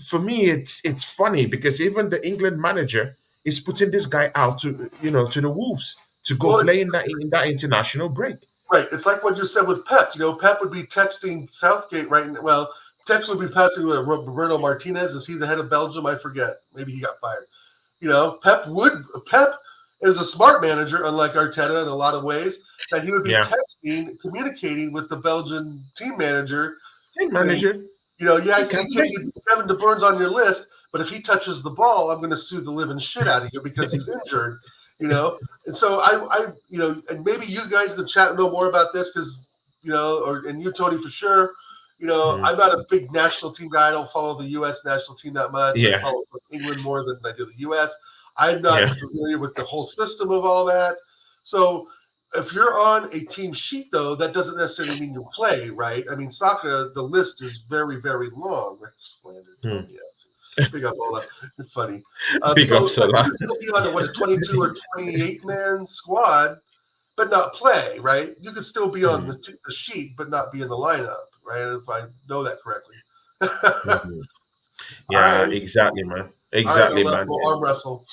For me, it's funny because even the England manager is putting this guy out to the Wolves to go
Well,
play
it's
in that international break.
right. It's like what you said with Pep. Pep would be texting Southgate right now. Well, text would be passing with Roberto Martinez. Is he the head of Belgium? I forget. Maybe he got fired. Pep is a smart manager, unlike Arteta in a lot of ways, that he would be
Yeah,
texting, communicating with the Belgian team manager,
team
saying,
manager,
yeah, I
he
see
can play.
Kevin De Bruyne's on your list, but if he touches the ball, I'm going to sue the living shit out of you because he's injured. And so and maybe you guys in the chat know more about this because and you, Tony, for sure.
Mm,
I'm not a big national team guy. I don't follow the U.S. national team that much. I
yeah,
follow England more than I do the U.S. I'm
yeah,
not familiar with the whole system of all that. So if you're on a team sheet, though, that doesn't necessarily mean you play, right? I mean, Saka, the list is very, very long. Slander,
mm.
Tony, yes. Big up all that. It's funny.
Big up,
But you
Salah.
could still be on a 22 or 28 man squad, but not play, right? You could still be on
Mm,
the sheet, but not be in the lineup, right? If I know that correctly.
mhm.
All
Yeah,
right.
exactly, man.
All right,
Exactly,
Ola,
man.
we'll arm wrestle.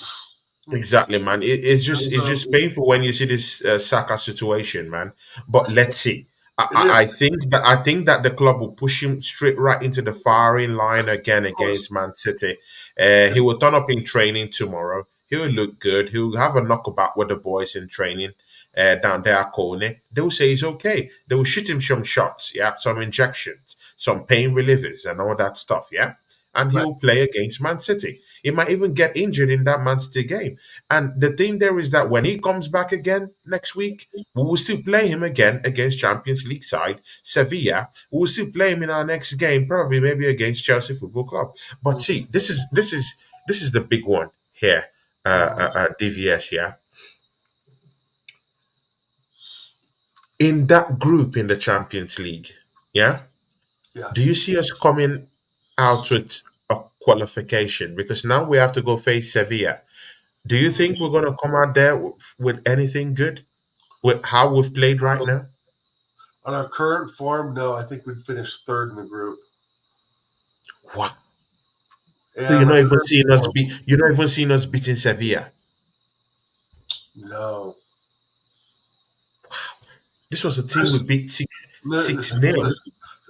Exactly, man. It's just it's
So
just painful when you see this Saka situation, man. But let's see. I,
it
I
is,
I think that the club will push him straight right into the firing line again
of course.
against Man City. He will turn up in training tomorrow. He'll look good. He'll have a knockabout with the boys in training down there at Corner. They will say he's okay. They will shoot him some shots, yeah, some injections, some pain relievers, and all that stuff, yeah. And
Right.
he'll play against Man City. He might even get injured in that Man City game. And the thing there is that when he comes back again next week, we will still play him again against Champions League side Sevilla. We will still play him in our next game, probably maybe against Chelsea Football Club. But see, this is the big one here, DVS. Yeah, in that group in the Champions League. Yeah,
Yeah.
do you see us coming out with a qualification? Because now we have to go face Sevilla. Do you think we're going to come out there with anything good? With how we've played right now?
On our current form, no, I think we'd finish third in the group.
What? So
Yeah,
you're
on
not
our
even
current
seeing us
form,
beat. You're not even seeing us beating Sevilla.
no.
This was a team we
Chris,
beat six nil.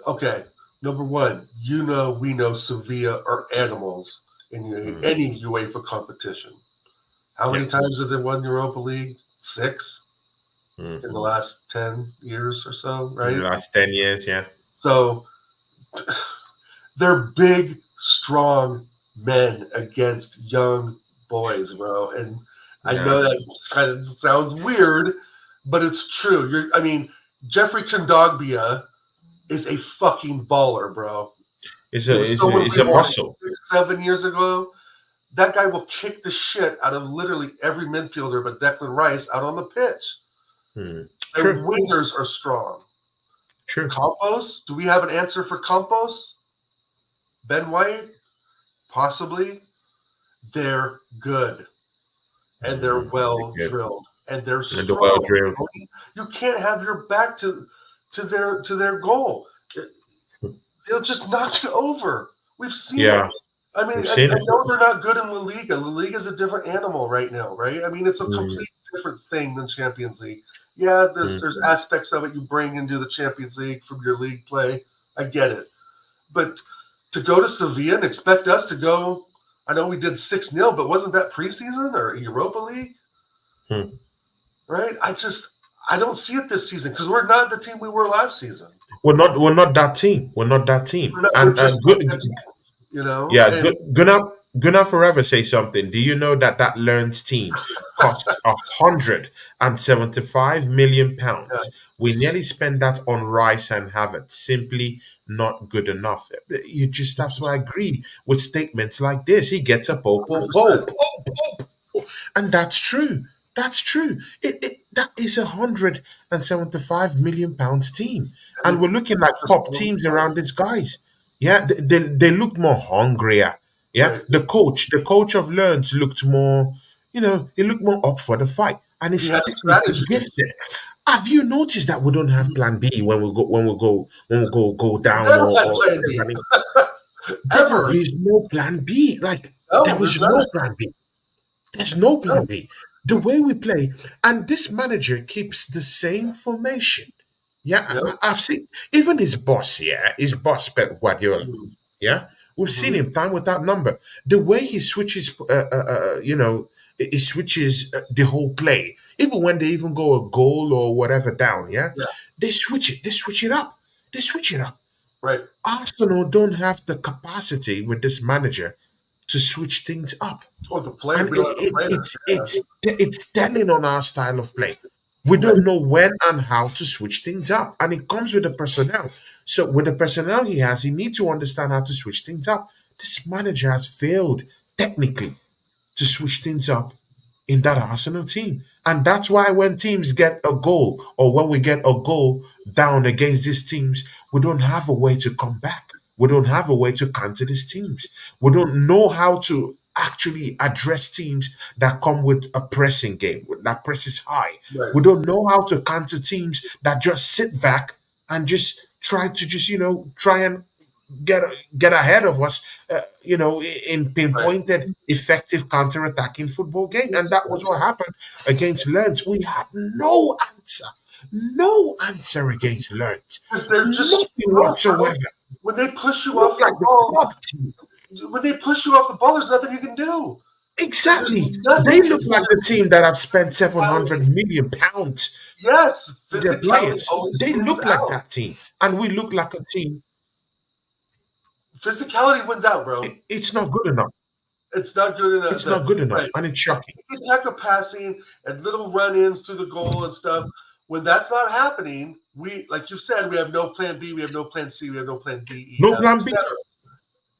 okay, number one, we know Sevilla are animals in
Mm,
any UEFA competition. How
yeah.
many times have they won Europa League? 6 in the
Hmm.
last 10 years or so,
In the
right?
last 10 years, yeah.
So they're big, strong men against young boys, bro. And I
Yeah.
know that kind of sounds weird, but it's true. I mean, Jeffrey Kondogbia is a fucking baller, bro.
It's
It
a
was
it's a
someone
it's
we
a
wanted
muscle.
6, 7 years ago. That guy will kick the shit out of literally every midfielder but Declan Rice out on the pitch.
Hmm.
Their
True.
wingers are strong.
True.
Campos, do we have an answer for Campos? Ben White? Possibly. They're good and they're well
Okay.
drilled and they're
And the well
strong.
drilled.
You can't have your back to their goal. They'll just knock you over. We've seen it.
Yeah,
I mean,
we've
I
seen it.
know they're not good in La Liga. La Liga is a different animal right now, right? I mean, it's a
Mm,
complete different thing than Champions League. Yeah,
mm.
there's aspects of it you bring into the Champions League from your league play. I get it, but to go to Sevilla and expect us to go, I know we did 6-0, but wasn't that preseason or Europa League?
Hmm.
Right? I don't see it this season because we're not the team we were last season.
We're not that team. We're not that team.
We're
And
just not
good,
that team,
yeah,
And
gonna forever say something. Do you know that that Learns team costs £175 million?
yeah,
We nearly spent that on Rice and Havertz. Simply not good enough. You just have to agree with statements like this. He gets a pope,
100%.
and that's true. That's true. That is £175 million team, and
And
we're looking like
just
top
all the
teams
time.
around these guys. Yeah, they looked more hungrier. Yeah,
Right.
the coach of Learns looked more. He looked more up for the fight, and
He
he's
had a
technically
strategy.
gifted. Have you noticed that we don't have Plan B when we go
We
down,
never
or,
had
or
Plan
there's
B
any, there
ever.
is no Plan B. Like
No,
there
there's
is
not.
no Plan B. There's no
No.
plan B. The way we play, and this manager keeps the same formation. Yeah,
Yep.
I've seen even his boss. Yeah, his boss Pep Guardiola. Yeah, we've seen
Mm-hmm.
him time without number. The way he switches, he switches the whole play. Even when they even go a goal or whatever down, yeah,
Yeah.
they switch it. They switch it up. They switch it up.
Right.
Arsenal don't have the capacity with this manager to switch things up,
Oh, the players.
and
We don't have the players. Yeah.
it's telling on our style of play. We
Right.
don't know when and how to switch things up, and it comes with the personnel. So with the personnel he has, he needs to understand how to switch things up. This manager has failed technically to switch things up in that Arsenal team. And that's why when teams get a goal, or when we get a goal down against these teams, we don't have a way to come back. We don't have a way to counter these teams. We don't know how to actually address teams that come with a pressing game that presses high.
Right.
We don't know how to counter teams that just sit back and just try and get get ahead of us, in
Right.
pinpointed, effective counter-attacking football game, and that was what happened against Lens. We had no answer against Lens,
Because they're just
nothing
strong, bro.
whatsoever.
When they push you
Look
off
like
the
the
ball,
club team.
there's nothing you can do. There's
Exactly. They
nothing you
look
can
like the
do.
team that have spent
Physicality.
700 million pounds
Yes,
on their
physicality
players.
always
They
wins
look like
out.
that team, and we look like a team.
Physicality wins out, bro.
It's not good enough.
It's not good enough.
It's not good enough,
Right.
and it's shocking.
Attack of passing and little run-ins to the goal and stuff. When that's not happening, like you said, we have no plan B, we have no plan C, we have no plan D, E,
No
F,
plan B.
etc.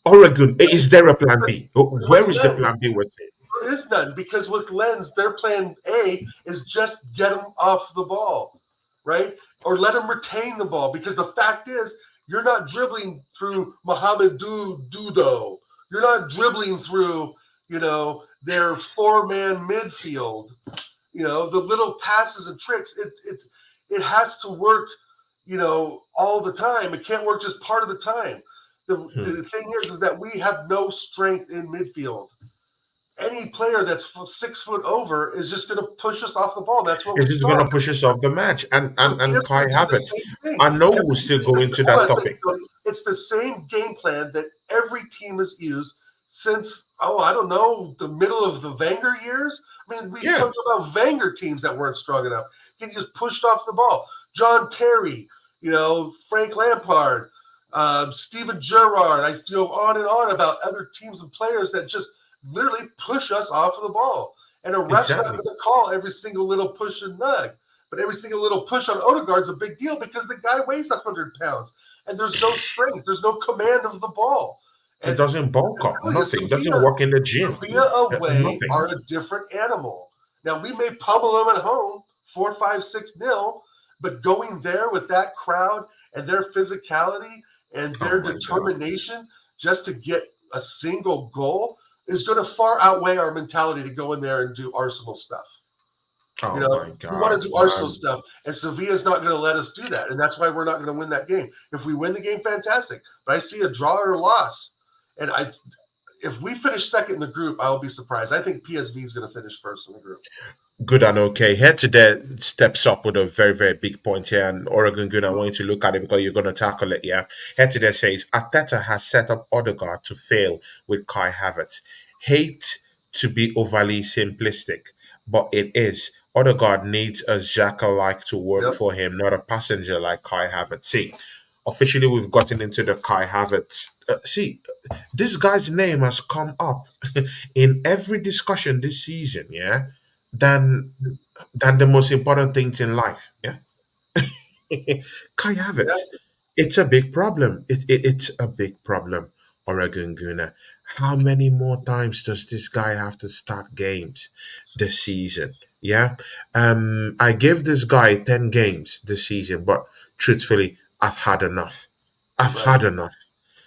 Oregon, is there a plan B?
With
Where is the
Lens,
plan B with it?
there is none because with Lens, their plan A is just get them off the ball, right? Or let them retain the ball because the fact is, you're not dribbling through Mohamedou Dudo. You're not dribbling through, their four-man midfield. The little passes and tricks. It has to work, all the time. It can't work just part of the time.
Hmm.
The thing is that we have no strength in midfield. Any player that's 6 foot over is just going to push us off the ball. That's what we
It's just
saw.
gonna push us off the match, and Kai
It's the
Havertz.
same thing.
I know we'll still go into
Hold
that
on a second,
topic.
Tony. It's the same game plan that every team has used since, I don't know, the middle of the Wenger years. I mean, we
Yeah,
talked about Wenger teams that weren't strong enough. He just pushed off the ball. John Terry, Frank Lampard, Steven Gerrard. I go on and on about other teams and players that just literally push us off of the ball. And a ref's not
Exactly.
going to call every single little push and nug. But every single little push on Odegaard's a big deal because the guy weighs 100 pounds. And there's no strength. There's no command of the ball.
It
And
doesn't bulk up.
really,
Nothing. Doesn't work in the gym.
Sevilla away
Nothing.
are a different animal. Now, we may pummel them at home 4, 5, 6-0, but going there with that crowd and their physicality and
Oh
their
my God.
determination just to get a single goal is going to far outweigh our mentality to go in there and do Arsenal stuff.
Oh my
We want
God,
to do Arsenal
man.
stuff, and Sevilla's not going to let us do that, and that's why we're not going to win that game. If we win the game, fantastic. But I see a draw or a loss, and if we finish second in the group, I'll be surprised. I think PSV is going to finish first in the group.
Good and okay. Head to there steps up with a very, very big point here. And Oregon Good, I want you to look at it because you're going to tackle it, yeah? Head to there says Ateta has set up Odegaard to fail with Kai Havertz. Hate to be overly simplistic, but it is. Odegaard needs a Xhaka like to work
Yep.
for him, not a passenger like Kai Havertz. See, officially we've gotten into the Kai Havertz. See, this guy's name has come up in every discussion this season, yeah? Than than the most important things in life. Yeah, Kai
Yeah.
Havertz. It's a big problem. It's a big problem. Oregon Guna. How many more times does this guy have to start games this season? Yeah. I gave this guy 10 games this season, but truthfully, I've had enough. I've
Right.
had enough.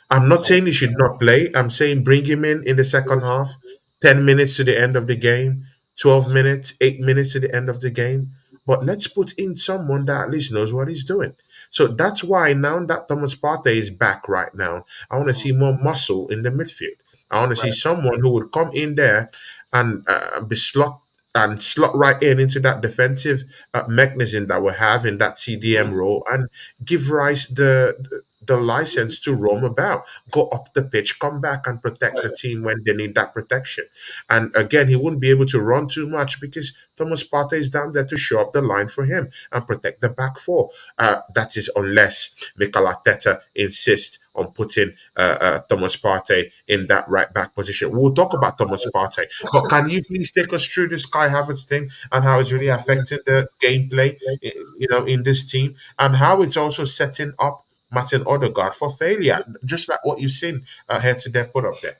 I'm not saying he should not play. I'm saying bring him in the second half, 10 minutes to the end of the game, 12 minutes, 8 minutes to the end of the game. But let's put in someone that at least knows what he's doing. So that's why now that Thomas Partey is back right now, I want to see more muscle in the midfield. I want to see
Right.
someone who would come in there and be slot right in into that defensive mechanism that we have in that CDM
Mhm.
role and give Rice the license to roam about, go up the pitch, come back and protect the
Right.
team when they need that protection. And again, he wouldn't be able to run too much because Thomas Partey is down there to show up the line for him and protect the back four. That is unless Mikel Arteta insists on putting Thomas Partey in that right back position. We'll talk about Thomas Partey, but can you please take us through this Kai Havertz thing and how it's really affecting the gameplay, in this team, and how it's also setting up Martin Odegaard for failure, just like what you've seen here today put up there.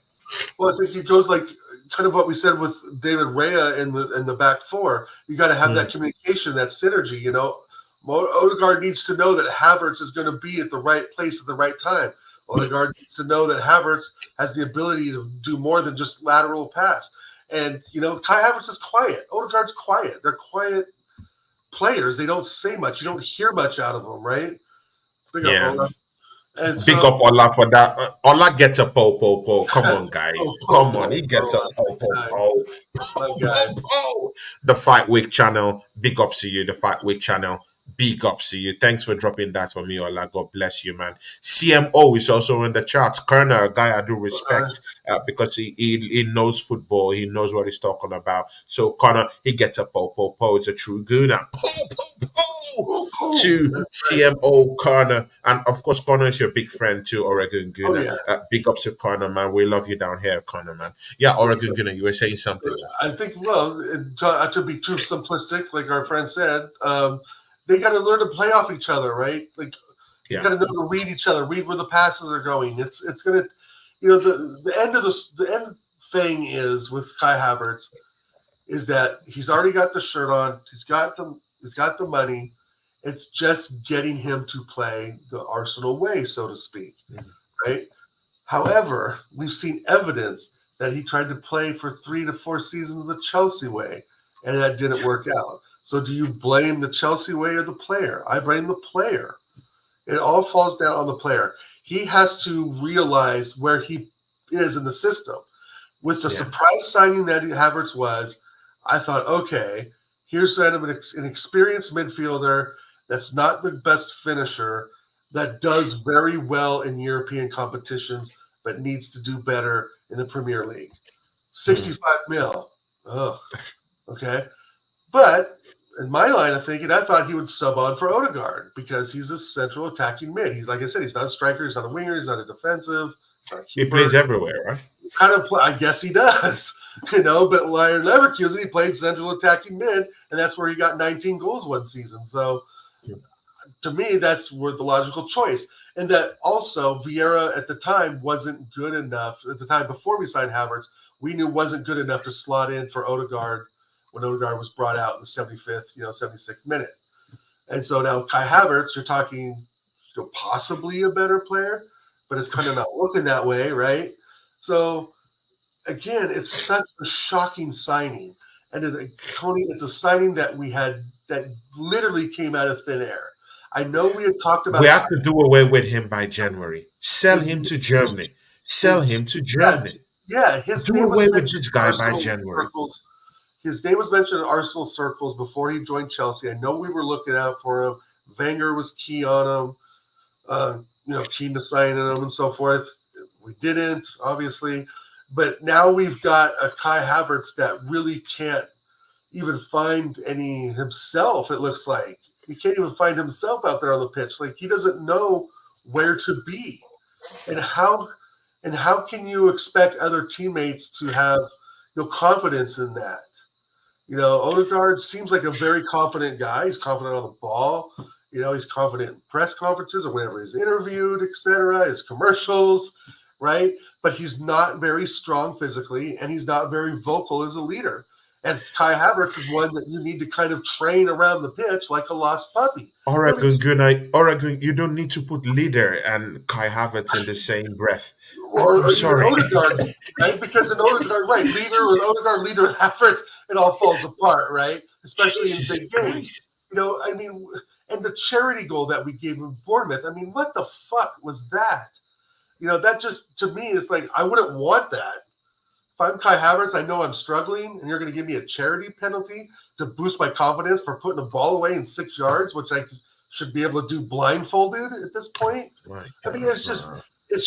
Well, I think it goes like kind of what we said with David Rea in the back four. You got to have
Mm,
that communication, that synergy. Odegaard needs to know that Havertz is going to be at the right place at the right time. Odegaard needs to know that Havertz has the ability to do more than just lateral pass. And Kai Havertz is quiet. Odegaard's quiet. They're quiet players. They don't say much. You don't hear much out of them, right? Big up,
yeah.
Ola. And
Big
so,
up Ola for that. Ola gets a po. Come on,
oh,
guys.
oh,
Come on.
oh,
He gets a
Ola, guy,
po.
my guy.
The Fight Week channel. Big ups to you. The Fight Week channel. Big ups to you. Thanks for dropping that for me, Ola. God bless you, man. CMO is also in the charts. Kerner, a guy I do
Okay.
respect because he knows football. He knows what he's talking about. So, Connor, he gets a po. It's a true gooner. Po
Oh, oh,
to
that's right.
CMO Connor. And of course, Connor is your big friend too, Oregon
Oh
Guna.
yeah.
Big ups to Connor, man. We love you down here, Connor, man. Yeah, Oregon Guna, you were saying something, man.
I think, well, not to be too simplistic, like our friend said, they got to learn to play off each other, right? Like you
Yeah,
got to know to read each other, read where the passes are going. It's gonna, the end of the end thing is with Kai Havertz is that he's already got the shirt on, he's got the money. It's just getting him to play the Arsenal way, so to speak, right? However, we've seen evidence that he tried to play for 3 to 4 seasons the Chelsea way, and that didn't work out. So, do you blame the Chelsea way or the player? I blame the player. It all falls down on the player. He has to realize where he is in the system. With the
yeah,
surprise signing that Havertz was, I thought, okay, here's an experienced midfielder that's not the best finisher, that does very well in European competitions, but needs to do better in the Premier League.
mm,
65 mil. Ugh. Okay. But in my line of thinking, I thought he would sub on for Odegaard because he's a central attacking mid. He's like I said, he's not a striker, he's not a winger, he's not a defensive, he's not a
He plays
keeper.
everywhere, right?
Kind of, I guess he does, But Lion Leverkusen, he played central attacking mid, and that's where he got 19 goals one season. So to me, that's where the logical choice. And that also Vieira at the time wasn't good enough. At the time before we signed Havertz, we knew wasn't good enough to slot in for Odegaard when Odegaard was brought out in the 75th, 76th minute. And so now Kai Havertz, you're talking possibly a better player, but it's kind of not looking that way, right? So again, it's such a shocking signing. And Tony, it's a signing that we had that literally came out of thin air. I know we had talked
We
about
have to do away with him by January. Sell
his
him to Germany. Sell
his
him to
yeah,
Germany.
his
Do
name was
away with
mentioned
this
in
guy by
Arsenal
January.
circles. His name was mentioned in Arsenal circles before he joined Chelsea. I know we were looking out for him. Wenger was key on him, keen to sign him and so forth. We didn't, obviously. But now we've got a Kai Havertz that really can't even find any himself, it looks like. He can't even find himself out there on the pitch. Like he doesn't know where to be. And how can you expect other teammates to have confidence in that? Odegaard seems like a very confident guy. He's confident on the ball. He's confident in press conferences or whenever he's interviewed, etc., his commercials, right? But he's not very strong physically, and he's not very vocal as a leader. And Kai Havertz is one that you need to kind of train around the pitch like a lost puppy.
Oregon, Gunai, Oregon, you don't need to put leader and Kai Havertz in the same breath. I'm
Or even
sorry.
Odegaard, right? Because in Odegaard, right, leader with Odegaard, leader with Havertz, it all falls apart, right? Especially in
Jesus
big games.
Christ.
And the charity goal that we gave him Bournemouth, what the fuck was that? That just, to me, is like, I wouldn't want that. If I'm Kai Havertz, I know I'm struggling, and you're going to give me a charity penalty to boost my confidence for putting a ball away in 6 yards, which I should be able to do blindfolded at this point.
My
It's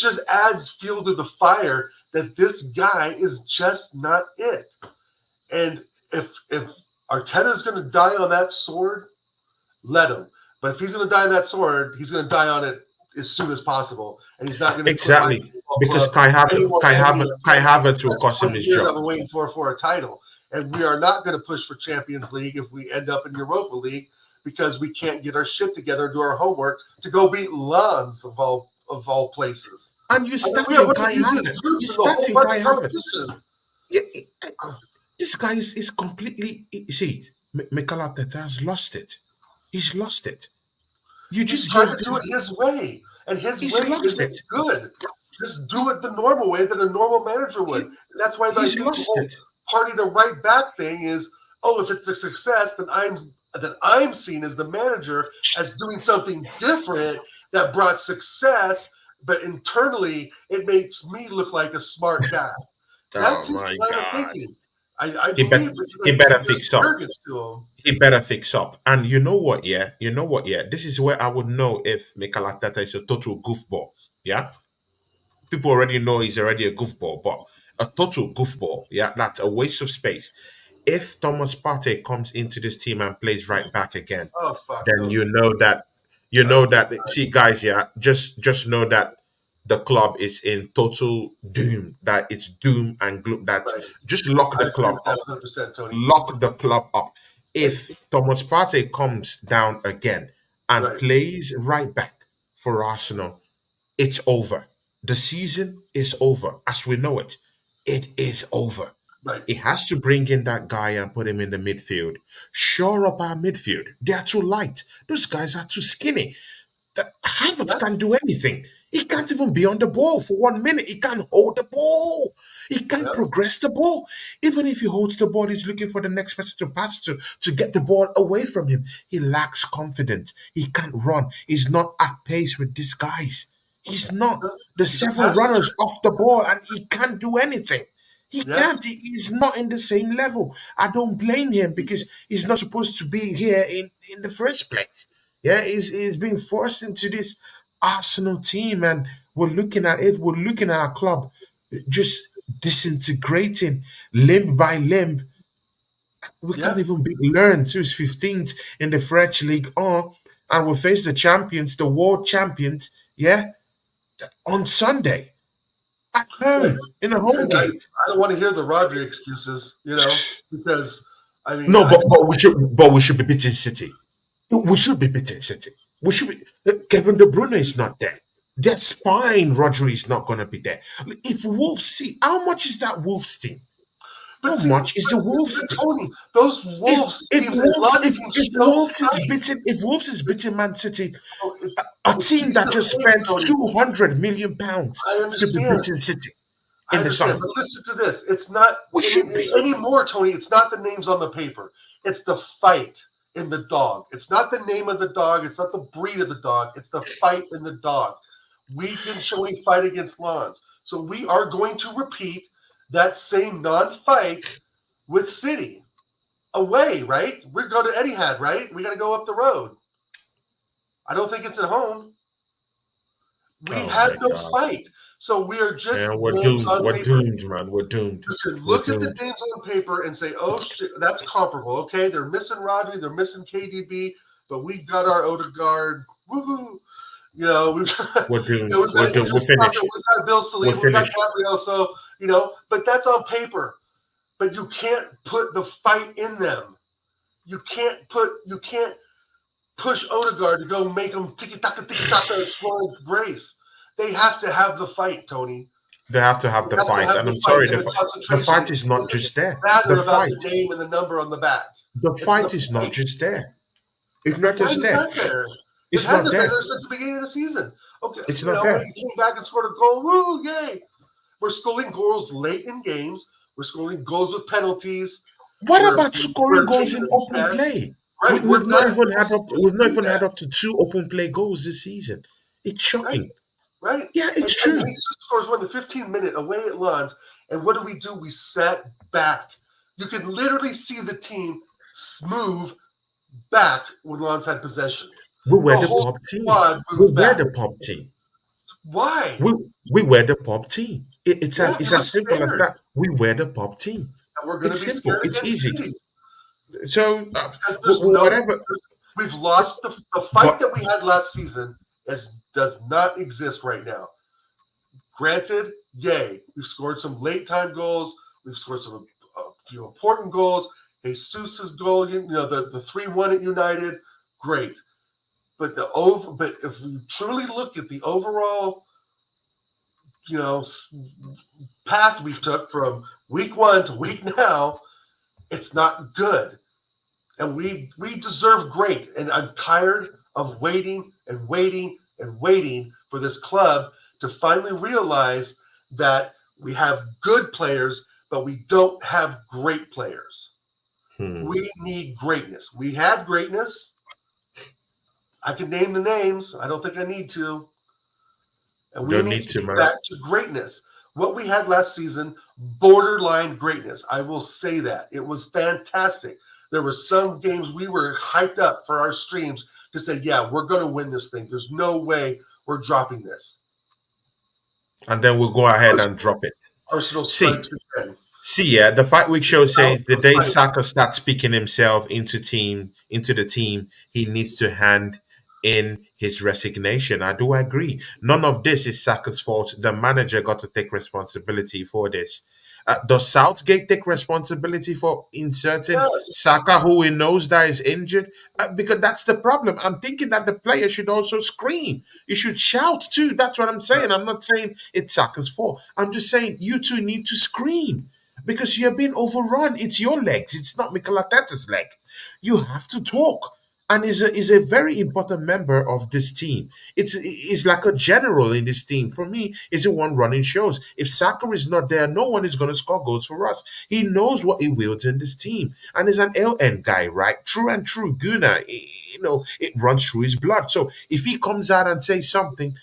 God,
just adds fuel to the fire that this guy is just not it. And if Arteta's going to die on that sword, let him. But if he's going to die on that sword, he's going to die on it as soon as possible, and he's not going to put my
exactly. Because Kai Havertz will cost him his
years I've
job.
been waiting for a title. And we are not going to push for Champions League if we end up in Europa League because we can't get our shit together, do our homework to go beat Lens of all places.
And you
We
starting
have one of
Kai
the easiest
Havertz.
groups
You
in the whole
starting Kai
fucking
Havertz.
competition.
Yeah, this guy is completely. You see, Mikel Arteta has lost it. He's lost it. You
He's
just
trying
gave
to do
this.
it his way, and his
He's
way
lost
isn't
it.
good. Just do it the normal way that a normal manager would.
He,
And that's why I
he's
think the
lost
whole
it.
party to right back thing is, if it's a success, then I'm seen as the manager as doing something different that brought success, but internally it makes me look like a smart guy. That's
Oh
his
my
line of
God.
thinking. I
He bet
believe
he
that
better
there's
fix up.
arrogance to him.
He better fix up. And you know what? Yeah, you know what? Yeah, this is where I would know if Mikel Arteta is a total goofball. Yeah, people already know he's already a goofball, but a total goofball. Yeah, that's a waste of space. If Thomas Partey comes into this team and plays right back again,
Oh fuck,
then
don't.
you
I
know
hope
that see guys, yeah, just know that the club is in total doom. That it's doom and gloom. That
right.
just lock
I
the
agree
club
with that
up.
100%, Tony.
Lock the club up. If Thomas Partey comes down again and
Right,
plays right back for Arsenal, it's over. The season is over as we know it. It is over.
right.
It has to bring in that guy and put him in the midfield. Shore up our midfield. They are too light. Those guys are too skinny. The Havertz
Yeah,
can't do anything. He can't even be on the ball for 1 minute. He can't hold the ball. He can't
yeah,
progress the ball. Even if he holds the ball, he's looking for the next person to pass to get the ball away from him. He lacks confidence. He can't run. He's not at pace with these guys. He's not. There's
he's a
several
passenger.
runners off the ball and he can't do anything. He
Yeah,
can't. He's not in the same level. I don't blame him because he's not supposed to be here in the first place. Yeah, he's being forced into this Arsenal team, and we're looking at it. We're looking at our club just disintegrating limb by limb. We can't
Yeah.
even beat Lens, who's 15th in the French League on, and we'll face the champions, the world champions, yeah, on Sunday at
Right.
home in a home
And I,
game.
I don't want to hear the Rodri excuses, because I mean,
No, but we should be beating City. We should be beating City. We should be. Kevin De Bruyne is not there. That spine, Rodri is not going to be there. If Wolves see how much is that Wolves team?
but
How
see,
much is the Wolves
but
team?
Tony, those
If
Wolves
if
teams, a
Wolves
lot of
if
teams
if
show
Wolves is
fight.
beating if Wolves is beating Man City,
Oh,
a
it's
team
easy
that
to
just
point,
spent
Tony.
£200 million
I
should be
understand.
beating City
I
in the
understand,
summer.
but listen to this. It's not
We should be.
anymore, Tony. It's not the names on the paper. It's the fight in the dog. It's not the name of the dog. It's not the breed of the dog. It's the fight in the dog. We didn't show any fight against Lawns. So we are going to repeat that same non-fight with City. Away, right? We're going to Etihad, right? We got to go up the road. I don't think it's at home. We
Oh
had
my
no
God.
fight. So we are just
Yeah, we're
names
doomed.
on
We're
paper.
doomed, man. We're doomed.
You can
We're
look at the
doomed.
names on paper and say, "Oh shit, that's comparable." Okay, they're missing Rodri, they're missing KDB, but we got our Odegaard. Woohoo! We've got,
We're doomed.
we've
We're
got
doomed. We're
Idris Elba,
finished.
we've got Bill
We're
Saliba, we've got
finished.
Gabriel. So but that's on paper. But you can't put the fight in them. You can't push Odegaard to go make them tiki taka score brace. They have to have the fight, Tony.
They have to have
They
the
have to
fight,
have
and
the
I'm
fight
sorry,
and the
the
concentration.
fight is not just there. The
Matter about
fight,
the name and the number on the back.
the
It's
fight
the
is not
fight.
just there. It's
The
not
fight
just
is
there.
not there. It
It's not
hasn't been
there.
there since the beginning of the season. Okay,
It's not
when
there.
you came back and scored a goal, woo, yay! We're scoring goals late in games. We're scoring goals with penalties.
What
We're
about scoring
we're
goals
taking
in
a
open
chance.
play?
Right, we're
We've not
not
even had up.
consistently
We've not
doing
even had
that.
up to two open play goals this season. It's
Right,
shocking.
right.
Yeah,
And
it's true.
Jesus scores one in the 15th minute away at Lens. And what do? We sat back. You could literally see the team move back when Lens had possession.
We were
The
the
whole
pop team.
squad
We
moved
were
back.
the pop team.
Why?
We we were the pop team. It's
Yeah,
as
we
it's
were
as simple as
scared.
that. We were the pop team.
And we're going to
It's
be
simple.
scared
It's
against
easy.
City
So
because there's no.
whatever.
We've lost the fight
But
that we had last season. Does not exist right now. Granted, yay, we've scored some late time goals. We've scored a few important goals. Jesus's goal, the 3-1 at United, great. But if we truly look at the overall, you know, path we took from week one to week now, it's not good. And we deserve great. And I'm tired of waiting and waiting and waiting for this club to finally realize that we have good players, but we don't have great players.
hmm,
We need greatness. We had greatness. I can name the names. I don't think I need to. And
you
we
don't
need
need
to
to,
get
man.
back to greatness. What we had last season, borderline greatness. I will say that. It was fantastic. There were some games we were hyped up for our streams to say, yeah, we're going to win this thing. There's no way we're dropping this.
And then we'll go ahead and
Arsenal,
drop it.
Arsenal
See,
strikes again.
yeah, the Fight Week show
Out
says the
of
day
fight.
Saka starts speaking himself into the team, he needs to hand in his resignation. I do agree. None of this is Saka's fault. The manager got to take responsibility for this. Does Southgate take responsibility for inserting
Yes.
Saka, who he knows that is injured? Because that's the problem. I'm thinking that the player should also scream. You should shout too. That's what I'm saying. I'm not saying it's Saka's fault. I'm just saying you two need to scream because you're being overrun. It's your legs. It's not Mikel Arteta's leg. You have to talk. And is a very important member of this team. It's like a general in this team. For me, is the one running shows. If Saka is not there, no one is going to score goals for us. He knows what he wields in this team, and he's an LN guy, right? True and true, Guna. It runs through his blood. So if he comes out and says something,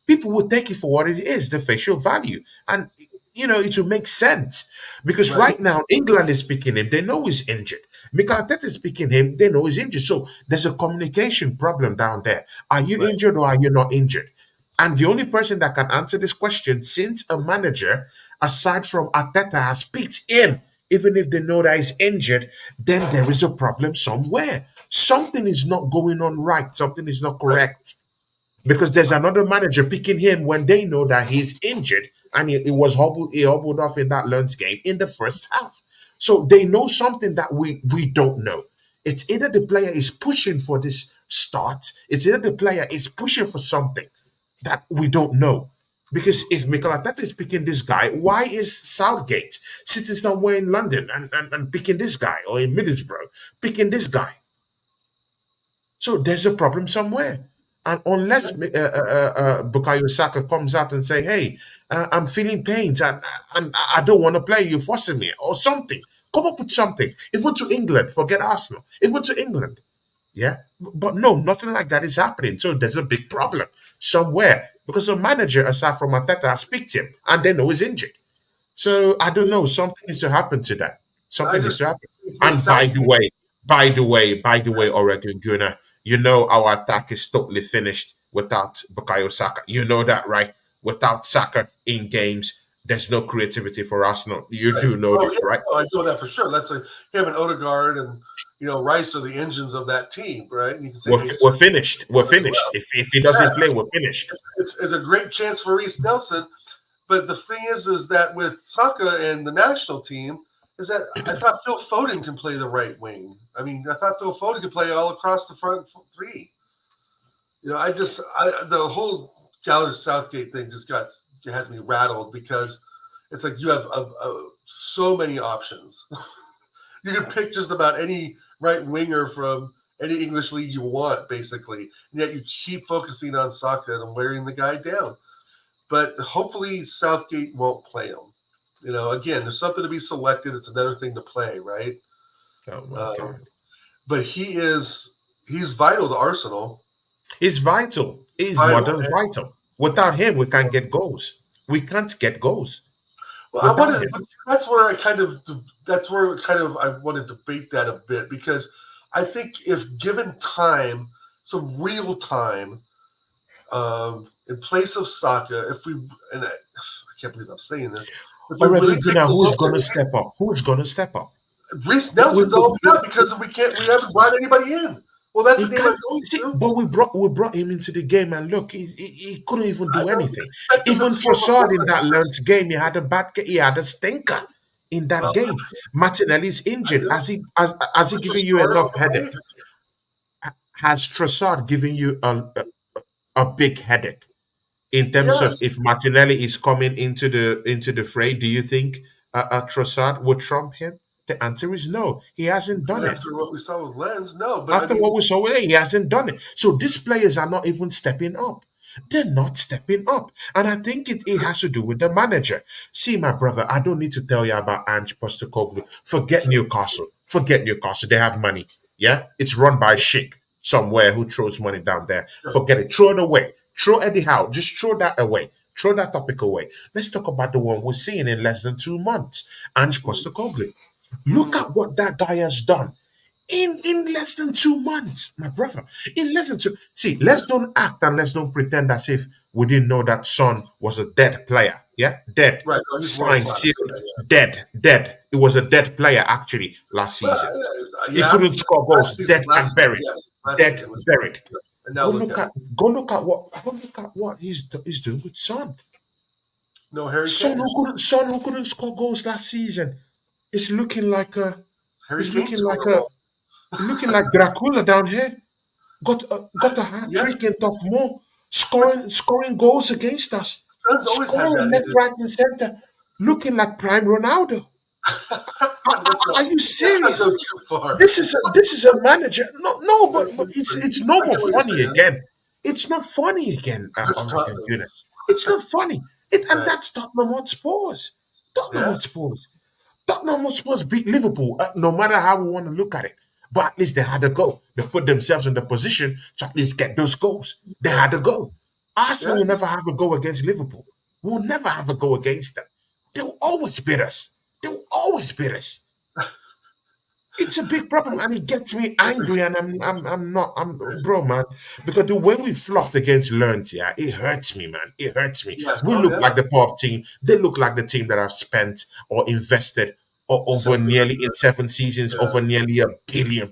people will take it for what it is, the facial value. And it will make sense. Because
Right.
right now, England is picking him, they know he's injured. Mikel Arteta is picking him, they know he's injured. So there's a communication problem down there. Are you
Right.
injured or are you not injured? And the only person that can answer this question, since a manager, aside from Arteta, has picked him, even if they know that he's injured, then there is a problem somewhere. Something is not going on right. Something is not
Right.
correct because there's another manager picking him when they know that he's injured and he hobbled off in that Lens game in the first half. So they know something that we don't know. It's either the player is pushing for this start, it's either the player is pushing for something that we don't know. Because if Mikel Arteta is picking this guy, why is Southgate sitting somewhere in London and picking this guy, or in Middlesbrough picking this guy? So there's a problem somewhere. And unless Bukayo Saka comes out and say, "Hey, I'm feeling pains and I don't want to play, you're forcing me," or something, come up with something. If we're to England, forget Arsenal. If we're to England, yeah, but no, nothing like that is happening. So there's a big problem somewhere because the manager, aside from Ateta, has picked him and they know he's injured. So I don't know. Something needs to happen to that.
I
Something needs
just
to happen.
with
And by
South.
the way, by the way, Oregon Gunner, you know our attack is totally finished without Bukayo Saka. You know that, right? Without Saka in games, there's no creativity for Arsenal. You
Right.
do know
Oh
this,
yeah,
right?
no, I know that for sure. That's like him and Odegaard and Rice are the engines of that team, right? And you can say
We're
Jesus
finished. We're
as
finished.
well.
If he
Yeah,
doesn't play, we're finished.
it's a great chance for Reece Nelson. But the thing is that with Saka and the national team, is that I thought Phil Foden can play the right wing. I mean, I thought Phil Foden could play all across the front three. The whole Gallagher Southgate thing just has me rattled because it's like you have so many options. You can pick just about any right winger from any English league you want, basically, and yet you keep focusing on Saka and wearing the guy down. But hopefully Southgate won't play him. Again, there's something to be selected. It's another thing to play, right?
Oh my
Um,
God.
but he's vital to Arsenal.
He's vital. He's more
Vital.
than vital. Without him, we can't get goals. We can't get goals
Well, I
without
wanted.
him.
But that's where I want to debate that a bit because I think if given time, some real time, in place of Saka, if we and I can't believe I'm saying this, if we really
Already,
take
Gunnar,
a
who's
look
gonna
at
step up? Who's gonna step up?
Reese
We,
Nelson's all we got because we haven't brought anybody in. Well, that's
he
the name I'm
can't
going
see,
to.
but we brought him into the game, and look, he couldn't even
I
do
don't
anything.
expect him to
Even
perform
Trossard in
before.
that Lens game, he had a stinker in that
Well,
game. Martinelli's
I
injured.
know.
Has he
With the
given you
start
enough
on the way,
headache? Has Trossard given you a big headache in terms of
yes.
if Martinelli is coming into the fray? Do you think Trossard would trump him? The answer is no. He hasn't done it.
After what we saw with Lens, no. But I
After
mean,
what we saw with him, he hasn't done it. So these players are not even stepping up. They're not stepping up. And I think it has to do with the manager. See, my brother, I don't need to tell you about Ange Postecoglou. Forget
sure,
Newcastle. Forget Newcastle. They have money. Yeah? It's run by Sheikh somewhere who throws money down there.
sure.
Forget it. Throw it away. Throw Eddie Howe. Just throw that away. Throw that topic away. Let's talk about the one we're seeing in less than 2 months. Ange Postecoglou. Look
Mm-hmm.
at what that guy has done in less than 2 months, my brother. In less than two. See, let's don't act and let's don't pretend as if we didn't know that Son was a dead player. Yeah, dead,
Right. No, he's world
signed,
class.
sealed,
Yeah, yeah.
dead, dead. It was a dead player actually last
Well,
season. He
yeah.
couldn't score
Last
goals.
season,
Dead
last
and
season,
buried.
yes. Last
Dead,
season was,
buried.
and now look at
Go look at what he's doing with Son.
no Harry
Son
Kane.
who couldn't score goals last season. It's looking like a
Harry
it's
Kane
looking like
scored a
a
goal.
looking like Dracula down here. Got a hat
Yeah,
trick and tough more,
but
scoring goals against us,
Suns always had
scoring
that
left,
in
right, and center, looking like prime Ronaldo. Are you
let's not go
serious?
too far.
This is a manager. No, no, but it's no
I
more
get what you're
funny
saying.
again. It's not funny again,
It's
Oregon
Tottenham,
Gunner. It's not funny. And
right?
that's Tottenham Hotspurs. Tottenham
Yeah,
Hotspurs. Tottenham Hotspurs beat Liverpool, no matter how we want to look at it. But at least they had a go. They put themselves in the position to at least get those goals. They
yeah,
had a go. Arsenal
yeah.
will never have a go against Liverpool. We'll never have a go against them. They'll always beat us. They'll always beat us. It's a big problem, and it gets me angry. And I'm not, bro, man, because the way we flopped against Learns, yeah, it hurts me, man. It hurts me.
Yes.
We
Oh
look
yeah.
like the pop team. They look like the team that have spent or invested.
So
over nearly in 7 seasons, over nearly £1 billion.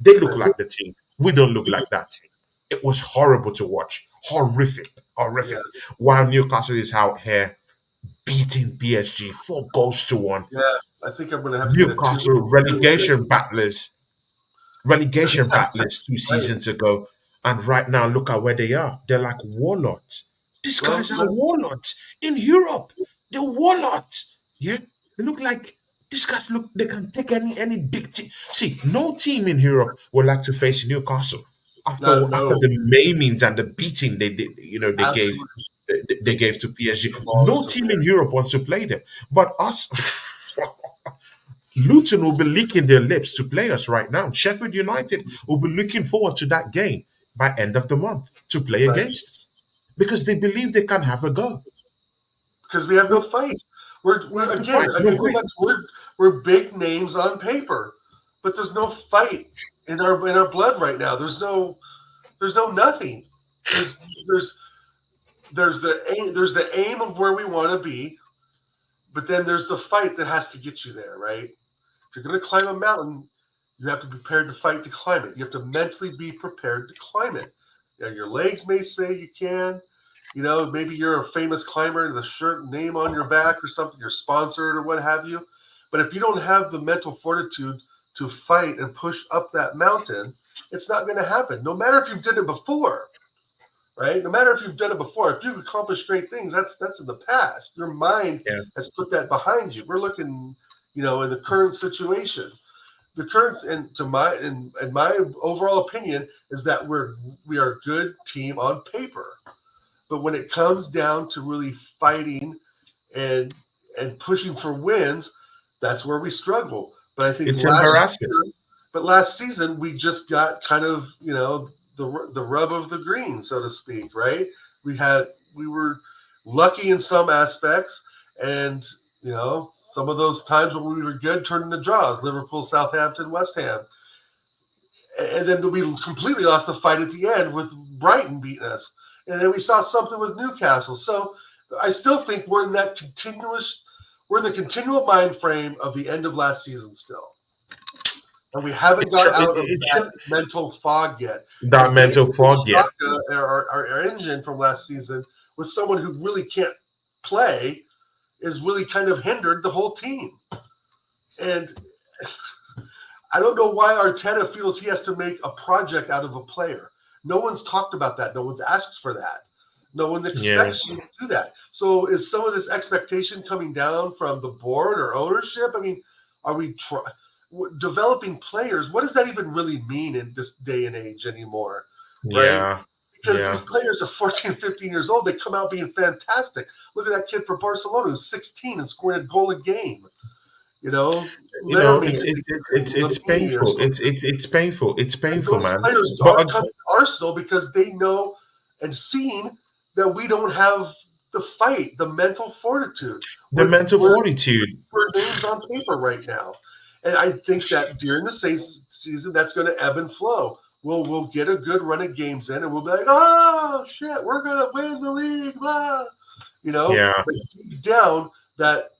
They look like the team. We don't look like that team. It was horrible to watch. Horrific.
yeah,
Horrific. While Newcastle is out here beating PSG 4 goals to 1.
yeah. I think I'm going to have to get a
Newcastle
two.
relegation battlers two
Right.
seasons ago, and right now look at where they are. They're like warlords. These
Well,
guys are warlords in Europe. They're warlords. Yeah, they look like these guys look. They can take any big team. See, no team in Europe would like to face Newcastle
not
after
no,
the maimings and the beating they did. They gave.
absolutely
They gave to PSG. No
demolished them.
team in Europe wants to play them, but us. Luton will be licking their lips to play us right now. Sheffield United will be looking forward to that game by end of the month to play
Right.
against us because they believe they can have a go.
Because we have no
Well,
fight.
we have to
Again,
fight.
I
No
can go
wait.
back to we're big names on paper, but there's no fight in our blood right now. There's no nothing. There's there's there's the aim of where we want to be, but then there's the fight that has to get you there, right? If you're going to climb a mountain, you have to be prepared to fight to climb it. You have to mentally be prepared to climb it. Yeah, your legs may say you can. Maybe you're a famous climber, the shirt name on your back or something, you're sponsored or what have you. But if you don't have the mental fortitude to fight and push up that mountain, it's not going to happen. No matter if you've done it before, right? No matter if you've done it before, if you've accomplished great things, that's in the past. Your mind
Yeah,
has put that behind you. We're looking, in the current situation. The current and to my and my overall opinion is that we are a good team on paper. But when it comes down to really fighting and pushing for wins, that's where we struggle. But I think
it's embarrassing.
last season we just got kind of the rub of the green, so to speak, right? We were lucky in some aspects, and some of those times when we were good turned into draws: Liverpool, Southampton, West Ham, and then we completely lost the fight at the end with Brighton beating us, and then we saw something with Newcastle. So I still think we're in the continual mind frame of the end of last season still. And we haven't
It,
got
sh-
out of
it
that
should
mental fog yet.
that
And David
mental fog. Yeah,
Shaka, our engine from last season, was someone who really can't play, is really kind of hindered the whole team. And I don't know why Arteta feels he has to make a project out of a player. No one's talked about that. No one's asked for that. No one
yeah.
expects you to do that. So is some of this expectation coming down from the board or ownership? I mean, are we developing players? What does that even really mean in this day and age anymore? Right?
Yeah,
Because these
yeah.
players are 14, 15 years old. They come out being fantastic. Look at that kid for Barcelona who's 16 and scoring a goal a game. Laramie, I think,
It's
Lamine or
painful.
something.
It's painful. It's
And
painful,
those
man.
players
But
aren't coming to Arsenal because they know and seen that we don't have the fight, the mental fortitude.
the
We're,
mental
we're,
fortitude.
we're names on paper right now. And I think that during the season, that's going to ebb and flow. We'll get a good run of games in, and we'll be like, oh shit, we're gonna win the league, blah.
Yeah,
But deep down, that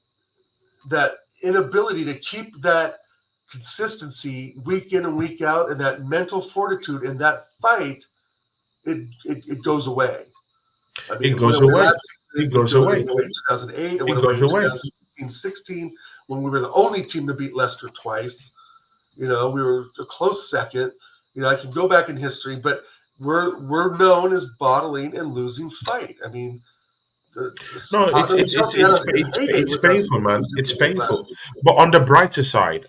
inability to keep that consistency week in and week out, and that mental fortitude and that fight, it goes away. I mean,
it
it went
goes
away
away.
last season.
It goes
It
away.
went away in 2008. It
It
went away
goes
in
away.
2015-16 when we were the only team to beat Leicester twice. We were a close second. I can go back in history, but we're known as bottling and losing fight. I mean,
No,
Tottenham and Chelsea had a heyday
it's
with us
painful, man.
losing
It's
games last
painful.
year.
But on the brighter side,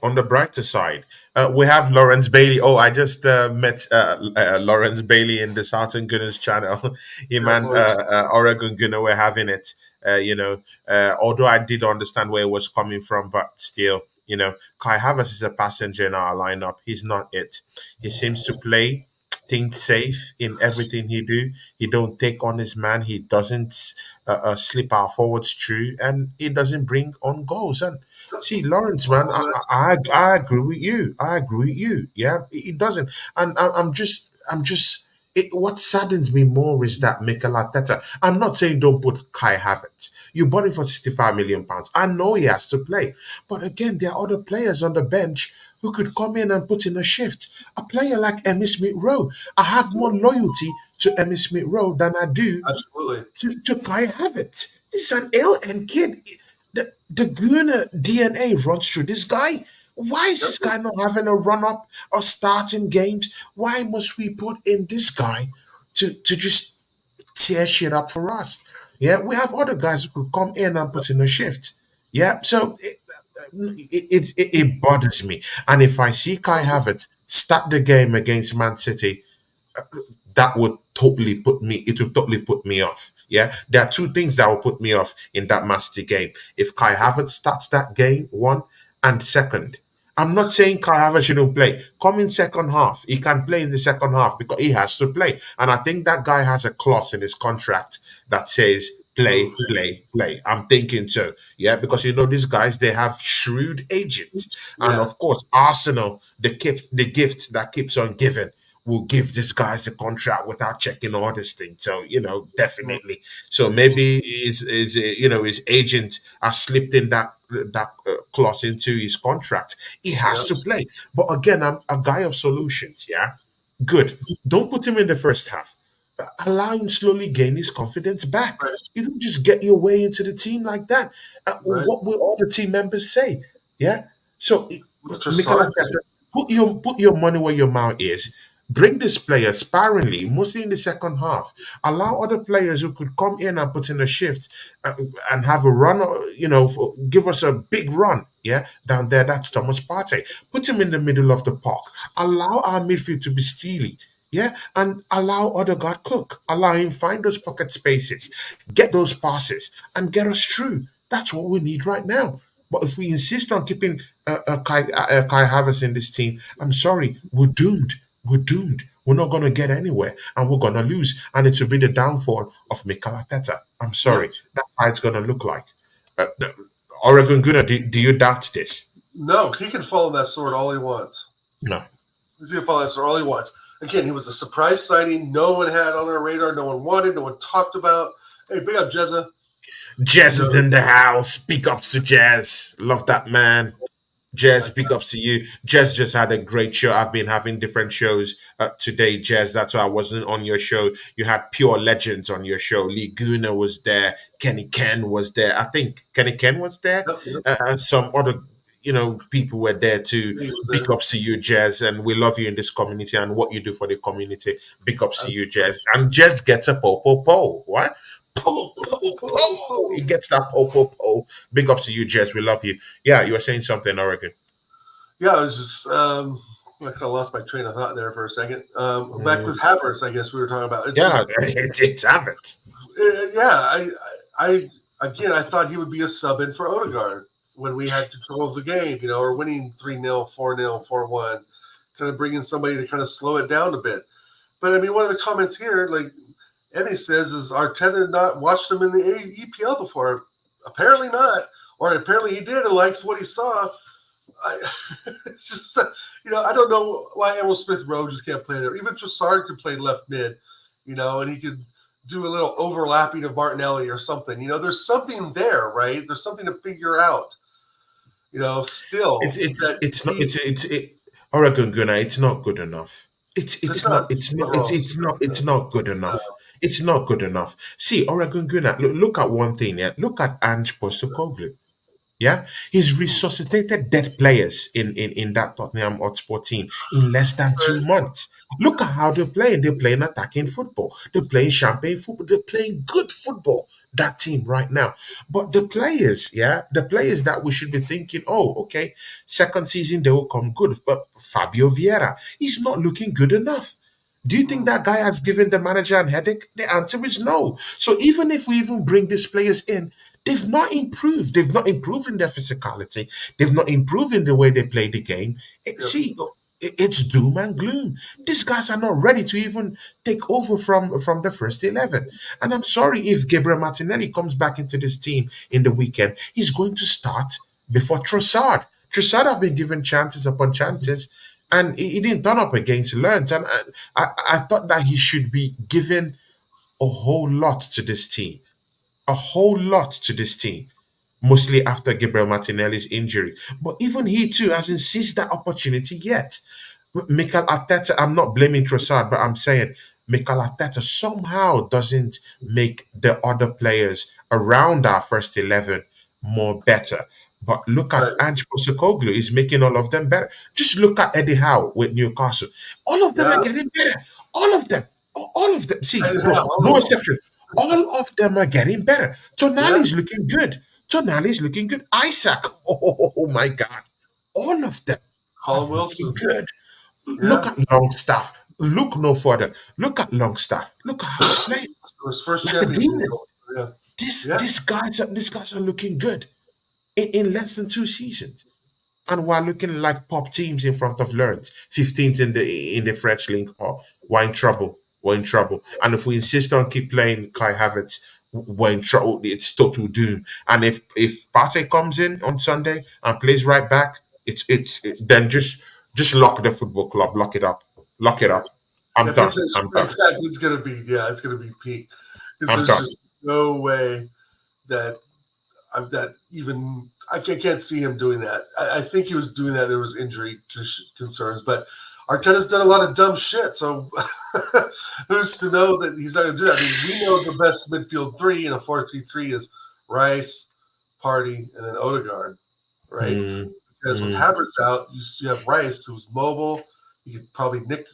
we have Lawrence Bailey. Oh, I just met Lawrence Bailey in the Southern Gunners channel. Him
Yeah,
and
Lawrence.
Oregon Gunner were having it. Although I did understand where it was coming from, but still, Kai Havertz is a passenger in our lineup. He's not it. He seems to play things safe in everything he do. He don't take on his man. He doesn't slip our forwards through, and he doesn't bring on goals. And see, Lawrence, man,
All that.
I agree with you. I agree with you. Yeah, it doesn't. And I'm just what saddens me more is that Mikel Arteta. I'm not saying don't put Kai Havertz. You bought him for £65 million. I know he has to play, but again, there are other players on the bench who could come in and put in a shift. A player like Emmy Smith Rowe, I have more loyalty to Emmy Smith Rowe than I do
Absolutely.
to Kai Havertz. This is an ill and kid. The Gunner DNA runs through this guy. Why is this
Yep.
guy not having a run up or starting games? Why must we put in this guy to just tear shit up for us? Yeah, we have other guys who could come in and put in a shift. Yeah, so it bothers me. And if I see Kai Havertz start the game against Man City, that would totally put me off. Yeah, there are two things that will put me off in that Man City game. If Kai Havertz starts that game, one, and second, I'm not saying Kai Havertz shouldn't play. Come in second half, he can play in the second half because he has to play, and I think that guy has a clause in his contract that says play,
Okay.
play, play. I'm thinking so, yeah, because these guys, they have shrewd agents, and
Yeah.
of course Arsenal, the gift that keeps on giving, will give this guys a contract without checking all this thing. So
Mm.
definitely. So maybe his agent has slipped in that clause into his contract. He has
Yeah.
to play. But again, I'm a guy of solutions. Yeah, good. Don't put him in the first half. Allow him slowly gain his confidence back.
Right.
You don't just get your way into the team like that.
Right.
What will all the team members say? Yeah. So, Mikel
Trossard did.
Arteta, put your money where your mouth is. Bring this player sparingly, mostly in the second half. Allow other players who could come in and put in a shift, and have a run. Give us a big run. Yeah, down there. That's Thomas Partey. Put him in the middle of the park. Allow our midfield to be steely. Yeah, and allow other God cook. Allow him find those pocket spaces, get those passes, and get us through. That's what we need right now. But if we insist on keeping Kai Havertz in this team, I'm sorry, we're doomed. We're doomed. We're not going to get anywhere, and we're going to lose. And it will be the downfall of Mikel Arteta. I'm
Yep.
sorry. That's how it's going to look like. Oregon Gunnar, do you doubt this?
No, he can follow that sword all he wants.
No.
He's going to follow that sword all he wants. Again, he was a surprise signing. No one had on their radar. No one wanted. No one talked about. Hey, big up Jezza.
Jazz
You
is in the house. Big ups to Jazz. Love that man. Jazz,
know,
big ups to you. Jazz just had a great show. I've been having different shows today, Jazz. That's why I wasn't on your show. You had pure legends on your show. Lee Guna was there. Kenny Ken was there. I think Kenny Ken was there.
yep, yep,
And some other, people were there too.
he was
Big
there.
ups to you, Jazz. And we love you in this community and what you do for the community. Big ups to you,
Absolutely.
Jazz. And Jazz gets a po. What? Po. He gets that po. Big ups to you, Jazz. We love you. Yeah, you were saying something, Oregon.
Yeah, I was just I kind of lost my train of thought there for a second. Back
Mm,
with Havertz, I guess we were talking about. It's
yeah,
just
it's Havertz.
yeah. I again, I thought he would be a sub in for Odegaard when we had control of the game, or winning 3-0, 4-0, 4-1, kind of bringing somebody to kind of slow it down a bit. But I mean, one of the comments here, like Eddie says, is Arteta not watched him in the EPL before? Apparently not, or apparently he did and likes what he saw. I, it's just I don't know why Emil Smith Rowe just can't play there. Even Trossard could play left mid, and he could do a little overlapping of Martinelli or something. There's something there, right? There's something to figure out.
It's
Still
it's
that
it's not
he
Oregon Gunnar. It's not good enough.
it's
It's not
not
it's not it's
wrong.
it's not it's not good enough.
Uh,
It's not good enough. See, Oregon Gunnar. Look at one thing. Yeah, look at Ange Postecoglou. Yeah, he's resuscitated dead players in that Tottenham Hotspur team in less than 2 months. Look at how they're playing. They're playing attacking football. They're playing champagne football. They're playing good football. That team right now. But the players that we should be thinking, oh, okay, second season they will come good. But Fabio Vieira, he's not looking good enough. Do you think that guy has given the manager a headache? The answer is no. So even if we even bring these players in, they've not improved. They've not improved in their physicality. They've not improved in the way they play the game.
yep.
It's doom and gloom. These guys are not ready to even take over from the first 11. And I'm sorry if Gabriel Martinelli comes back into this team in the weekend, he's going to start before Trossard. Trossard have been given chances upon chances, and he didn't turn up against Lens. And I thought that he should be given a whole lot to this team, a whole lot to this team, mostly after Gabriel Martinelli's injury. But even he too hasn't seized that opportunity yet. Mikel Arteta, I'm not blaming Trossard, but I'm saying Mikel Arteta somehow doesn't make the other players around our first 11 more better. But look at
Right.
Ange Postecoglou, he's making all of them better. Just look at Eddie Howe with Newcastle. All of them are
Yeah.
getting better. All of them. All of them.
I
See,
didn't have
bro,
all
no
of them.
exception. All of them are getting better.
Yeah.
Tonali's looking good. Tonali's looking good. Isaac, oh my God. All of them are
Colin
looking
Wilson.
good. Look
Yeah.
at Longstaff. Look no further. Look at Longstaff. Look at how he's playing.
It was first
Like a
Champions League
demon.
goal. Yeah.
This
Yeah.
these guys are looking good in less than 2 seasons. And we're looking like pop teams in front of Lens, 15th in the French league. Oh, we're in trouble. We're in trouble. And if we insist on keep playing Kai Havertz, we're in trouble. It's total doom. And if Partey comes in on Sunday and plays right back, then just lock the football club, lock it
Right.
up. I'm
If he
done.
plays
I'm
right
done.
back, it's gonna be peak. Because
I'm
there's
done.
just no way that that even can't see him doing that. I think he was doing that. There was injury concerns, but Arteta's done a lot of dumb shit. So who's to know that he's not going to do that? I mean, we know the best midfield three in a 4-3-3 is Rice, Party, and then Odegaard, right?
Mm,
Because with
mm.
Havertz out, you have Rice, who's mobile. He could probably nick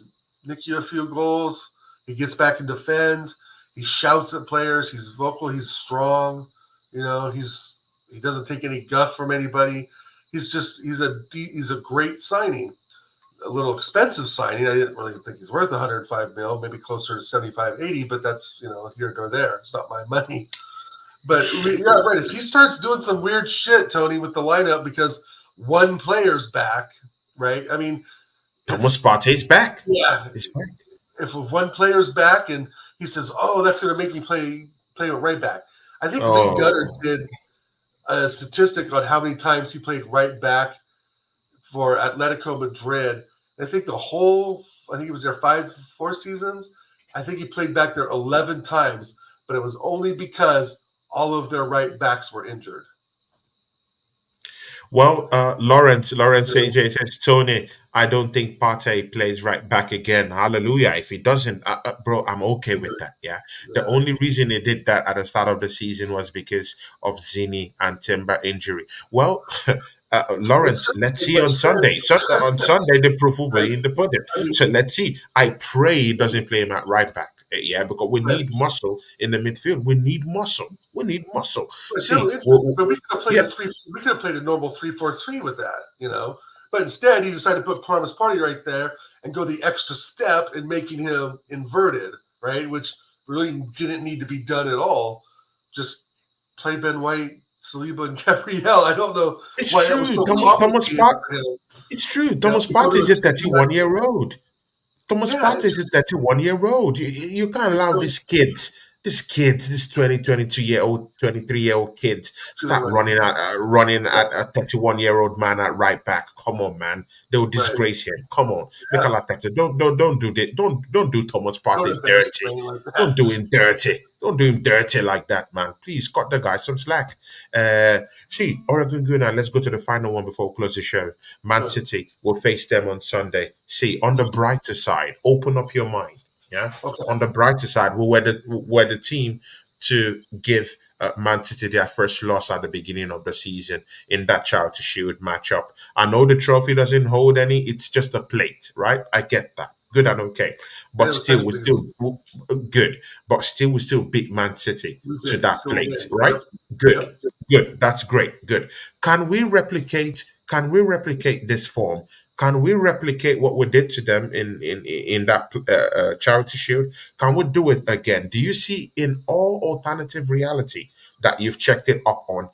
you a few goals. He gets back and defends. He shouts at players. He's vocal. He's strong. You know, he doesn't take any guff from anybody. He's a great signing. A little expensive signing. I didn't really think he's worth 105 mil, maybe closer to 75, 80, but that's, here nor there. It's not my money. But yeah, right. If he starts doing some weird shit, Tony, with the lineup because one player's back, right? I mean,
Thomas
it's
Partey's back.
yeah.
He's back.
If one player's back and he says, "Oh, that's going to make me play with right back," I think Lee Gunner
Oh.
did a statistic on how many times he played right back for Atletico Madrid. I think I think he was there 4 seasons. I think he played back there 11 times, but it was only because all of their right backs were injured.
Well, Lawrence AJ says, Tony, I don't think Partey plays right back again. Hallelujah. If he doesn't, bro, I'm okay with that. Yeah. The
Yeah.
only reason he did that at the start of the season was because of Zini and Timber injury. Well, Lawrence, let's
It
see on
makes
Sunday.
sense,
On Sunday, the proof will
right?
be in the pudding.
I mean,
So let's see. I pray he doesn't play him at right back. Yeah, because we
right.
need muscle in the midfield. We need muscle. We need muscle.
But
See,
still, but we could have played
yeah,
a three. We could have played a normal 3-4-3 with that. But instead, he decided to put Promise Party right there and go the extra step in making him inverted, right? Which really didn't need to be done at all. Just play Ben White, Saliba, and Gabriel. I don't know why
it's
that was
true.
so
Thomas
complicated
Part.
for him.
It's true.
You
Thomas
to go
Partey
to
is
a
a
team that,
31-year-old. Thomas
yeah,
Partey
it's
is a
just
31-year-old. You can't
it's
allow
so
these 22-year-old, 23-year-old kids start
right,
running
yeah,
at a 31-year-old man at right back. Come on, man. They'll
right,
disgrace him. Come on.
yeah.
Mikel Arteta, don't do that. Don't do Thomas
Don't
Partey
embarrass
dirty.
playing like
Don't
that.
do him dirty. Don't do him dirty like that, man. Please cut the guy some slack. Uh, See, Oregon Gunnar, let's go to the final one before we close the show. Man
Sure.
City will face them on Sunday. See, on the brighter side, open up your mind. Yeah.
Okay.
On the brighter side, we're the team to give Man City their first loss at the beginning of the season in that Charity Shield matchup. I know the trophy doesn't hold any; it's just a plate, right? I get that. Good and okay,
I
but
know
still, we
technically it's
still good. But still, we still beat Man City
we
to
did. We
that
still
plate,
win.
right?
Yep.
Good,
Yep.
good. That's great. Good. Can we replicate? Can we replicate this form? Can we replicate what we did to them in that charity shield? Can we do it again? Do you see in all alternative reality that you've checked it up on?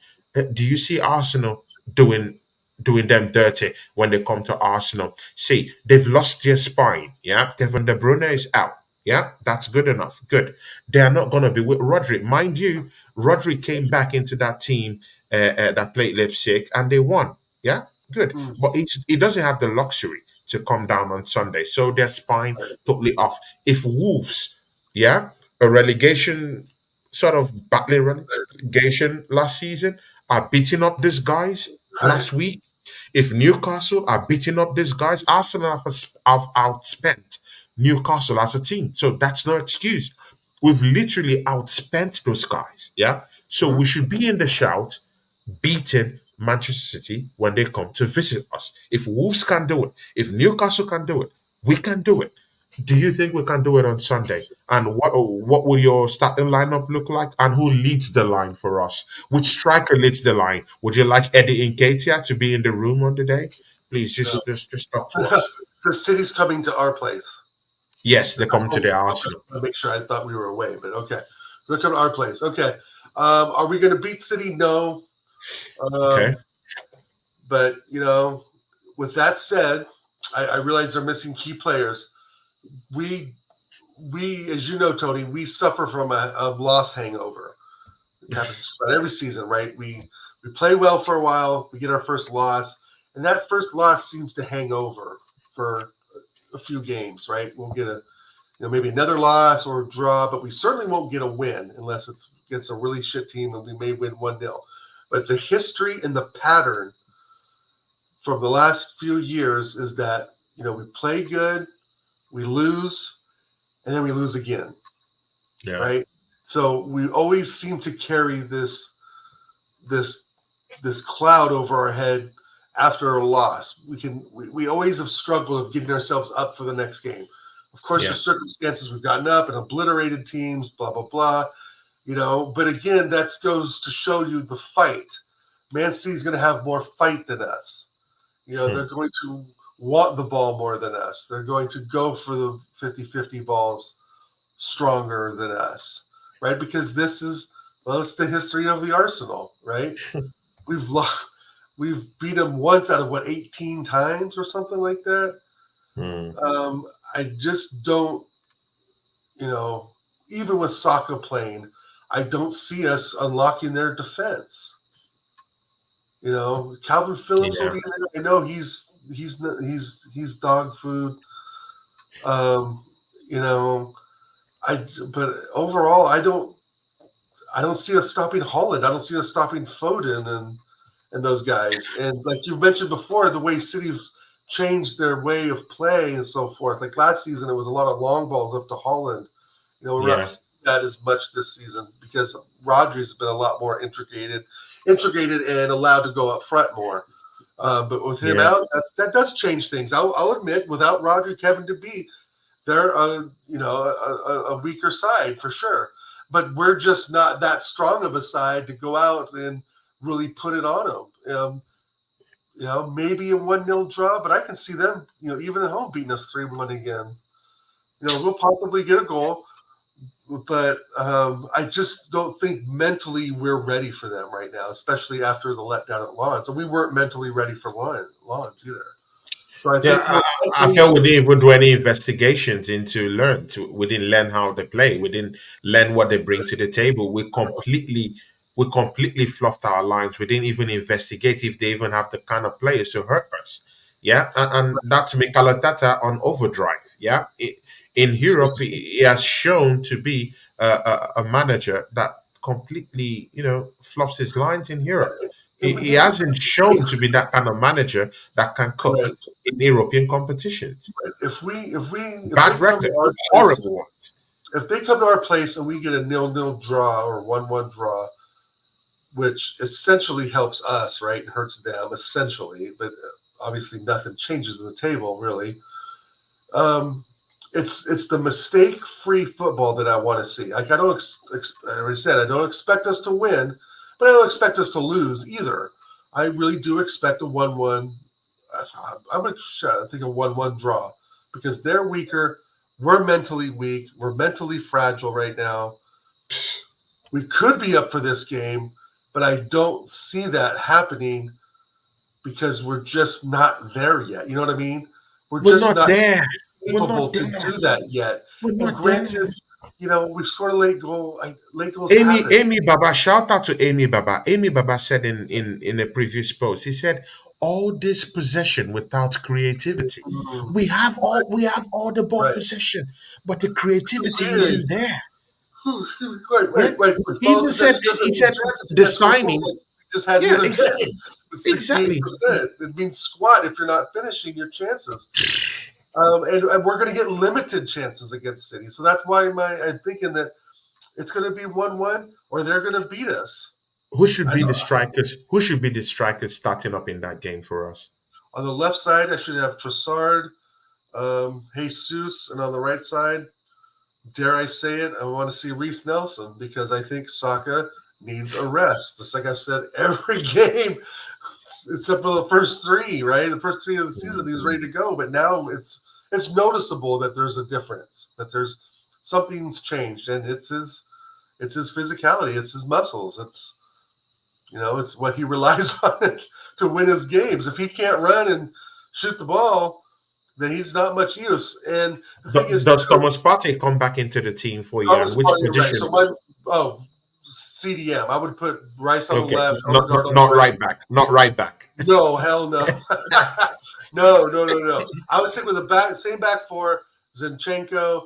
Do you see Arsenal doing them dirty when they come to Arsenal? See, they've lost their spine. Yeah, Kevin De Bruyne is out. Yeah, that's good enough. Good. They are not going to be with Rodri, mind you. Rodri came back into that team that played Leipzig and they won. Yeah, good.
Mm.
But he doesn't have the luxury. to come down on Sunday. So their spine totally off. If Wolves, yeah, a relegation sort of battling relegation last season, are beating up these guys
Right.
last week, if Newcastle are beating up these guys, Arsenal have outspent Newcastle as a team. So that's no excuse. We've literally outspent those guys. Yeah. So
Mhm.
we should be in the shout beating Manchester City when they come to visit us. If Wolves can do it, if Newcastle can do it, we can do it. Do you think we can do it on Sunday? And what will your starting lineup look like? And who leads the line for us? Which striker leads the line? Would you like Eddie Nketiah to be in the room on the day? Please
No.
just talk to us.
The city's coming to our place.
Yes, they're coming to the
Okay.
Arsenal.
I'll make sure. I thought we were away, but okay. They're coming to our place. Okay. Are we going to beat City? No.
Okay.
Um, but with that said, I realize they're missing key players. We as you know, Tony, we suffer from a loss hangover. It happens just about every season, right? We play well for a while, we get our first loss, and that first loss seems to hang over for a few games, right? We'll get maybe another loss or a draw, but we certainly won't get a win unless it's against a really shit team, and we may win 1-0. But the history and the pattern from the last few years is that we play good, we lose, and then we lose again,
Yeah.
right? So we always seem to carry this this cloud over our head after a loss. We always have struggled of getting ourselves up for the next game. Of course,
Yeah.
there's circumstances we've gotten up and obliterated teams, blah blah blah. But again, that goes to show you the fight. Man City's going to have more fight than us.
Hmm.
They're going to want the ball more than us. They're going to go for the 50-50 balls stronger than us, right? Because it's the history of the Arsenal, right? We've lost, we've beat them once out of 18 times or something like that.
Hmm.
I just don't, you know, even with Saka playing, I don't see us unlocking their defense. Calvin Phillips will
Yeah.
be there. I know he's dog food. Um, you know, but overall, I don't see us stopping Holland. I don't see us stopping Foden and those guys. And like you mentioned before, the way City's changed their way of play and so forth. Like last season, it was a lot of long balls up to Holland. We're not
Yeah.
seeing that as much this season because Rodri's been a lot more integrated and allowed to go up front more. But with him
Yeah.
out, that does change things. I'll admit, without Rodri, Kevin De Beat, they're a weaker side for sure. But we're just not that strong of a side to go out and really put it on them. Maybe a 1-0 draw, but I can see them, even at home beating us 3-1 again. We'll possibly get a goal, but I just don't think mentally we're ready for them right now, especially after the letdown at Lawrence. And we weren't mentally ready for Lawrence either. So I
Yeah,
think
I feel we didn't even do any investigations into learn. We didn't learn how they play. We didn't learn what they bring to the table. We completely fluffed our lines. We didn't even investigate if they even have the kind of players to hurt us. Yeah, and that's Mikel Arteta on overdrive. Yeah, in Europe, he has shown to be a manager that completely, fluffs his lines in Europe. He hasn't shown to be that kind of manager that can cook in European competitions.
if they
Bad
come to
record,
our place,
horrible ones.
if they come to our place and we get a 0-0 draw or 1-1 draw, which essentially helps us, right, and hurts them essentially, but obviously nothing changes in the table really. Um, it's the mistake-free football that I want to see. Like I already said, I don't expect us to win, but I don't expect us to lose either. I really do expect a 1-1. I'm going to think a 1-1 draw because they're weaker. We're mentally weak. We're mentally fragile right now. We could be up for this game, but I don't see that happening because we're just not there yet. You know what I mean? We're
We're
just
not
not
there. We're
capable
not
to
there.
do that yet.
We're
And
not
granted,
there.
we scored a late goal. Late goals
Amy
happen.
Amy Baba, shout out to Amy Baba. Amy Baba said in a previous post, he said, all this possession without creativity.
Mm,
We have all the ball
right.
possession, but the creativity
Right.
isn't there.
Right,
Yeah.
right, right. But
He
ball
even said
possession doesn't
he
mean
said
chances. You
the
can't score goals
signing.
like we just had the
Yeah,
other day with
exactly.
68%. It means squat if you're not finishing your chances. And we're going to get limited chances against City. So that's why I'm thinking that it's going to be 1-1 or they're going to beat us.
Who should
I
be
know.
the strikers? Who should be the strikers starting up in that game for us?
On the left side, I should have Trossard, Jesus, and on the right side, dare I say it, I want to see Reese Nelson because I think Saka needs a rest. Just like I've said every game, except for the first three, right? The first three of the season, he was ready to go, but now it's noticeable that there's a difference, that there's something's changed, and it's his physicality, it's his muscles, it's what he relies on to win his games. If he can't run and shoot the ball, then he's not much use. And the thing is,
Does
too,
Thomas Partey come back into the team for you? And
Thomas
which
Partey, right? So
position?
CDM. I would put Rice on the
Okay,
left,
not
Odegaard
not,
on the
not
right.
right back. Not right back.
No, hell no, no, no, no, no. I would stick with the same back four: Zinchenko,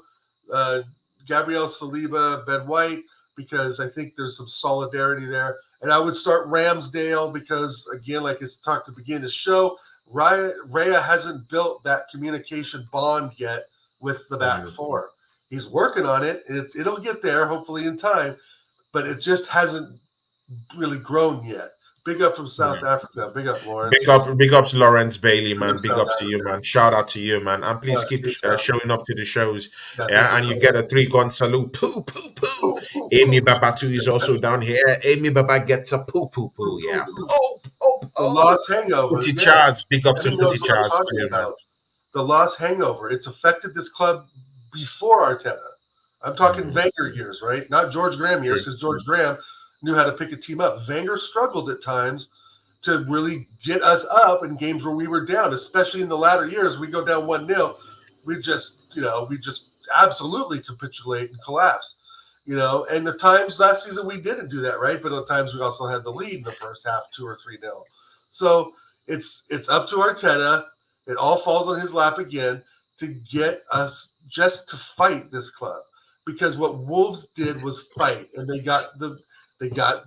uh, Gabriel Saliba, Ben White, because I think there's some solidarity there. And I would start Ramsdale because, again, like it's talked to begin the show, Raya hasn't built that communication bond yet with the back
Mhm.
four. He's working on it. It'll get there, hopefully in time, but it just hasn't really grown yet. Big up from South Africa. Big up, Lawrence.
Big ups, Lawrence Bailey,
Big up
man. Big
South
ups to you,
Africa.
man. Shout out to you, man. And please keep
Big South.
showing up to the shows.
Yeah, thank
Yeah,
you,
and you
brother.
get a three-gun salute. Poo, poo, poo.
Poo, poo,
Amy
poo.
Babatu is also down here. Amy Baba gets a poo, poo,
Poo,
poo.
poo,
Yeah.
poo. The
Oh.
lost hangover.
Footy
Yeah.
Charles. Big ups to
Evan knows
Footy
what I'm
Charles to
talking
you, man.
about. The lost hangover. It's affected this club before Arteta. I'm talking
Mhm.
Wenger years, right? Not George Graham years,
True.
because George Graham knew how to pick a team up. Wenger struggled at times to really get us up in games where we were down, especially in the latter years. We go down 1-0, we just absolutely capitulate and collapse. And the times last season we didn't do that, right? But at times we also had the lead in the first half, 2 or 3-0. So it's up to Arteta. It all falls on his lap again to get us just to fight this club. Because what Wolves did was fight, and they got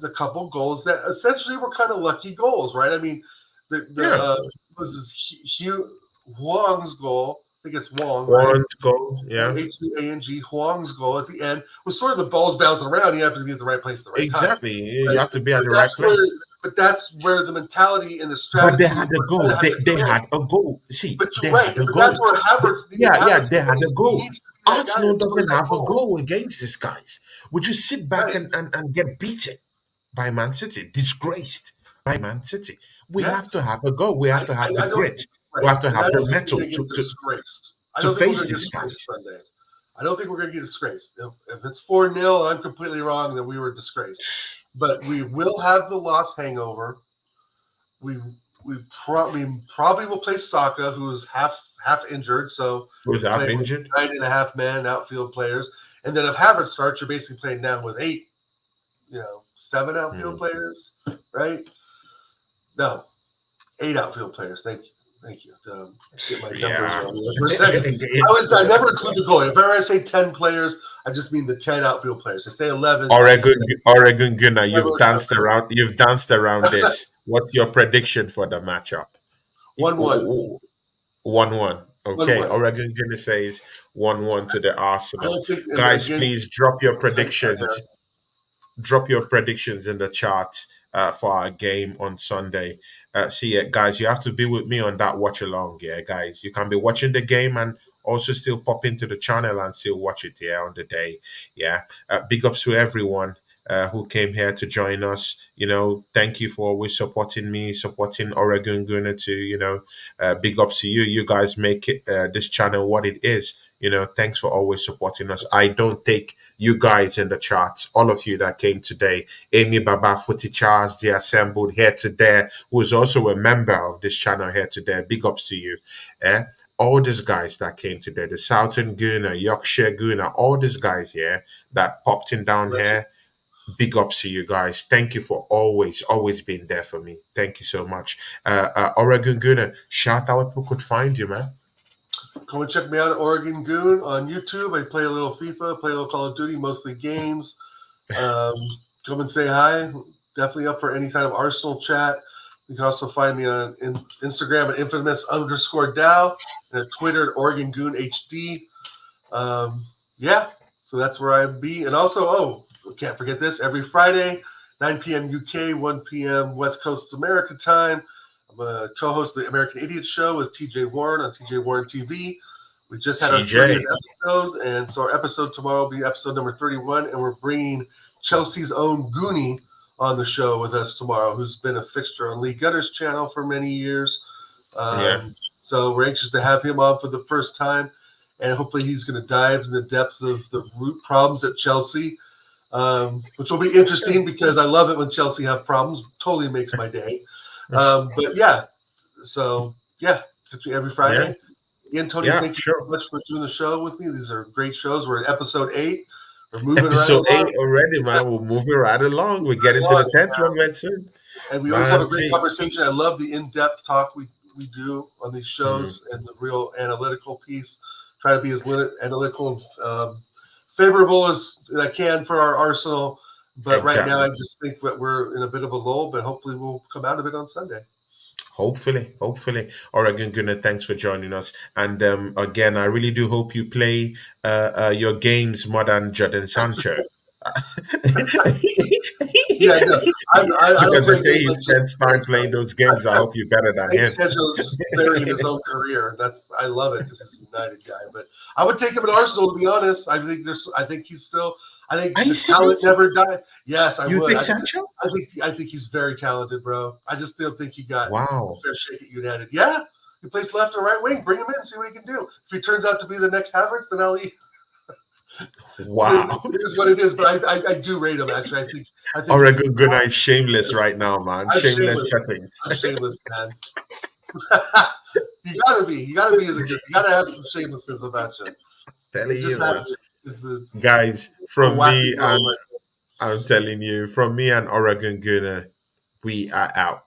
a couple goals that essentially were kind of lucky goals, right? I mean, the
Yeah.
was this Hugh Huang's goal. I think it's Wong, right?
One goal. Yeah.
Huang Huang's goal at the end was sort of the balls bouncing around. You have to be at the right place at the right time.
Exactly. You
Right?
have to be at
But
the right
that's where,
place.
but that's where the mentality and the
But they
strategy
had
of
a goal.
Arteta has
They,
to
they
come in.
had a goal. See,
But
they
you're right.
had a
But that's
goal.
where
Yeah,
Havertz
they had a goal.
needs to be that guy to
Arsenal
score
doesn't
that
have a
goal.
goal against these guys. We just sit back
Right.
and get beaten by Man City, disgraced by Man City. We
Yeah.
have to have a goal. We have to have the
I don't
grit. We
right,
have to
and I
have the
don't think we're
metal
going to get disgraced. I
to
don't think we're
face
going to get
these
disgraced
guys.
Sunday. I don't think we're going to get disgraced. If it's 4-0, I'm completely wrong. Then we were disgraced. But we will have the loss hangover. We we probably will play Saka, who is half injured, so
Who's
you're
half
playing with
injured?
9.5 man outfield players. And then if Havertz starts, you're basically playing down with 7 outfield
Mm.
players, right? No, 8 outfield players. Thank you. Get my numbers
Yeah.
wrong for a second. I never include the goalie. If ever I say 10 players, I just mean the 10 outfield players. I say 11.
Oregon Gunner,
Never
you've danced around this. What's your prediction for the matchup?
1-1.
1-1. Okay,
1-1.
Oregon Gunner says 1-1 to the
I
Arsenal.
don't think, and
Guys,
again,
please drop your
there.
predictions. Drop your predictions in the chat for our game on Sunday. See, guys, you have to be with me on that watch along. Yeah, guys, you can be watching the game and also still pop into the channel and still watch it here on the day. Yeah, big ups to everyone. Who came here to join us? Thank you for always supporting me, supporting Oregon Gunner too. Big ups to you. You guys make it this channel what it is. Thanks for always supporting us. I don't take you guys in the charts, all of you that came today. Amy Baba, Footy Charles, the assembled here today, who is also a member of this channel here today. Big ups to you. Eh? all these guys that came today, the Southern Gooner, Yorkshire Gooner, all these guys, yeah, that popped in down
Legend.
here. Big ups to you guys. Thank you for always being there for me. Thank you so much. Oregon Gooner, shout out where people could find you, man.
Come and check me out at Oregon Goon on YouTube. I play a little FIFA, play a little Call of Duty, mostly games. Um, come and say hi. Definitely up for any kind of Arsenal chat. You can also find me on Instagram at infamous_Dow and at Twitter at Oregon Goon HD. Yeah, so that's where I'd be. And also, can't forget this, every Friday, 9 p.m. UK, 1 p.m. West Coast America time. I'm a co-host of the American Idiot Show with TJ Warren on TJ Warren TV. We just had our
TJ.
30th episode, and so our episode tomorrow will be episode number 31, and we're bringing Chelsea's own Goonie on the show with us tomorrow, who's been a fixture on Lee Gutter's channel for many years.
Yeah.
So we're anxious to have him on for the first time, and hopefully he's going to dive in the depths of the root problems at Chelsea, which will be interesting because I love it when Chelsea have problems. Totally makes my day. But yeah, so yeah, catch me every
Yeah.
Friday. Ian, Tony,
Yeah,
thank you
sure.
so much for doing the show with me. These are great shows. We're at episode 8. We're moving right
Episode
along.
8 already, man. We're moving right along. We're getting to the 10th one very soon.
And we always have a
Man,
great
see.
conversation. I love the in-depth talk we do on these
Mm,
shows and the real analytical piece. Try to be as analytical and favorable as I can for our Arsenal. But right now, I
exactly.
just think that we're in a bit of a lull, but hopefully we'll come out of it on Sunday.
Hopefully. Oregon Gunnar, thanks for joining us. And again, I really do hope you play your games more than Jadon Sancho.
Yeah, no, I don't
Because they
play
say
games
he
like
spends time playing those games. I hope you're better than
I think
him.
Sancho's just burying his own career. I love it because he's a United guy. But I would take him at Arsenal to be honest. I think he's still. I think
Are you
the talent
serious?
never died. Yes, I
You
would.
think Sancho?
I think he's very talented, bro. I just don't think he got a
Wow.
fair shake at United. Yeah, he plays left and right wing. Bring him in, see what he can do. If he turns out to be the next Havertz, then I'll eat.
Wow.
It is what it is. But I do rate him actually. I think he's.
Oregon Gunnar is shameless right now, man.
I'm
Shameless
shameless.
settings.
I'm shameless, man. You gotta be. You gotta be as a good. You gotta have some shamelessness about you. You
Telling
just
you,
have
man.
to. Is the
Guys,
a
from
wacky
me
world,
and I'm telling you, from me and Oregon Gunnar, we are out.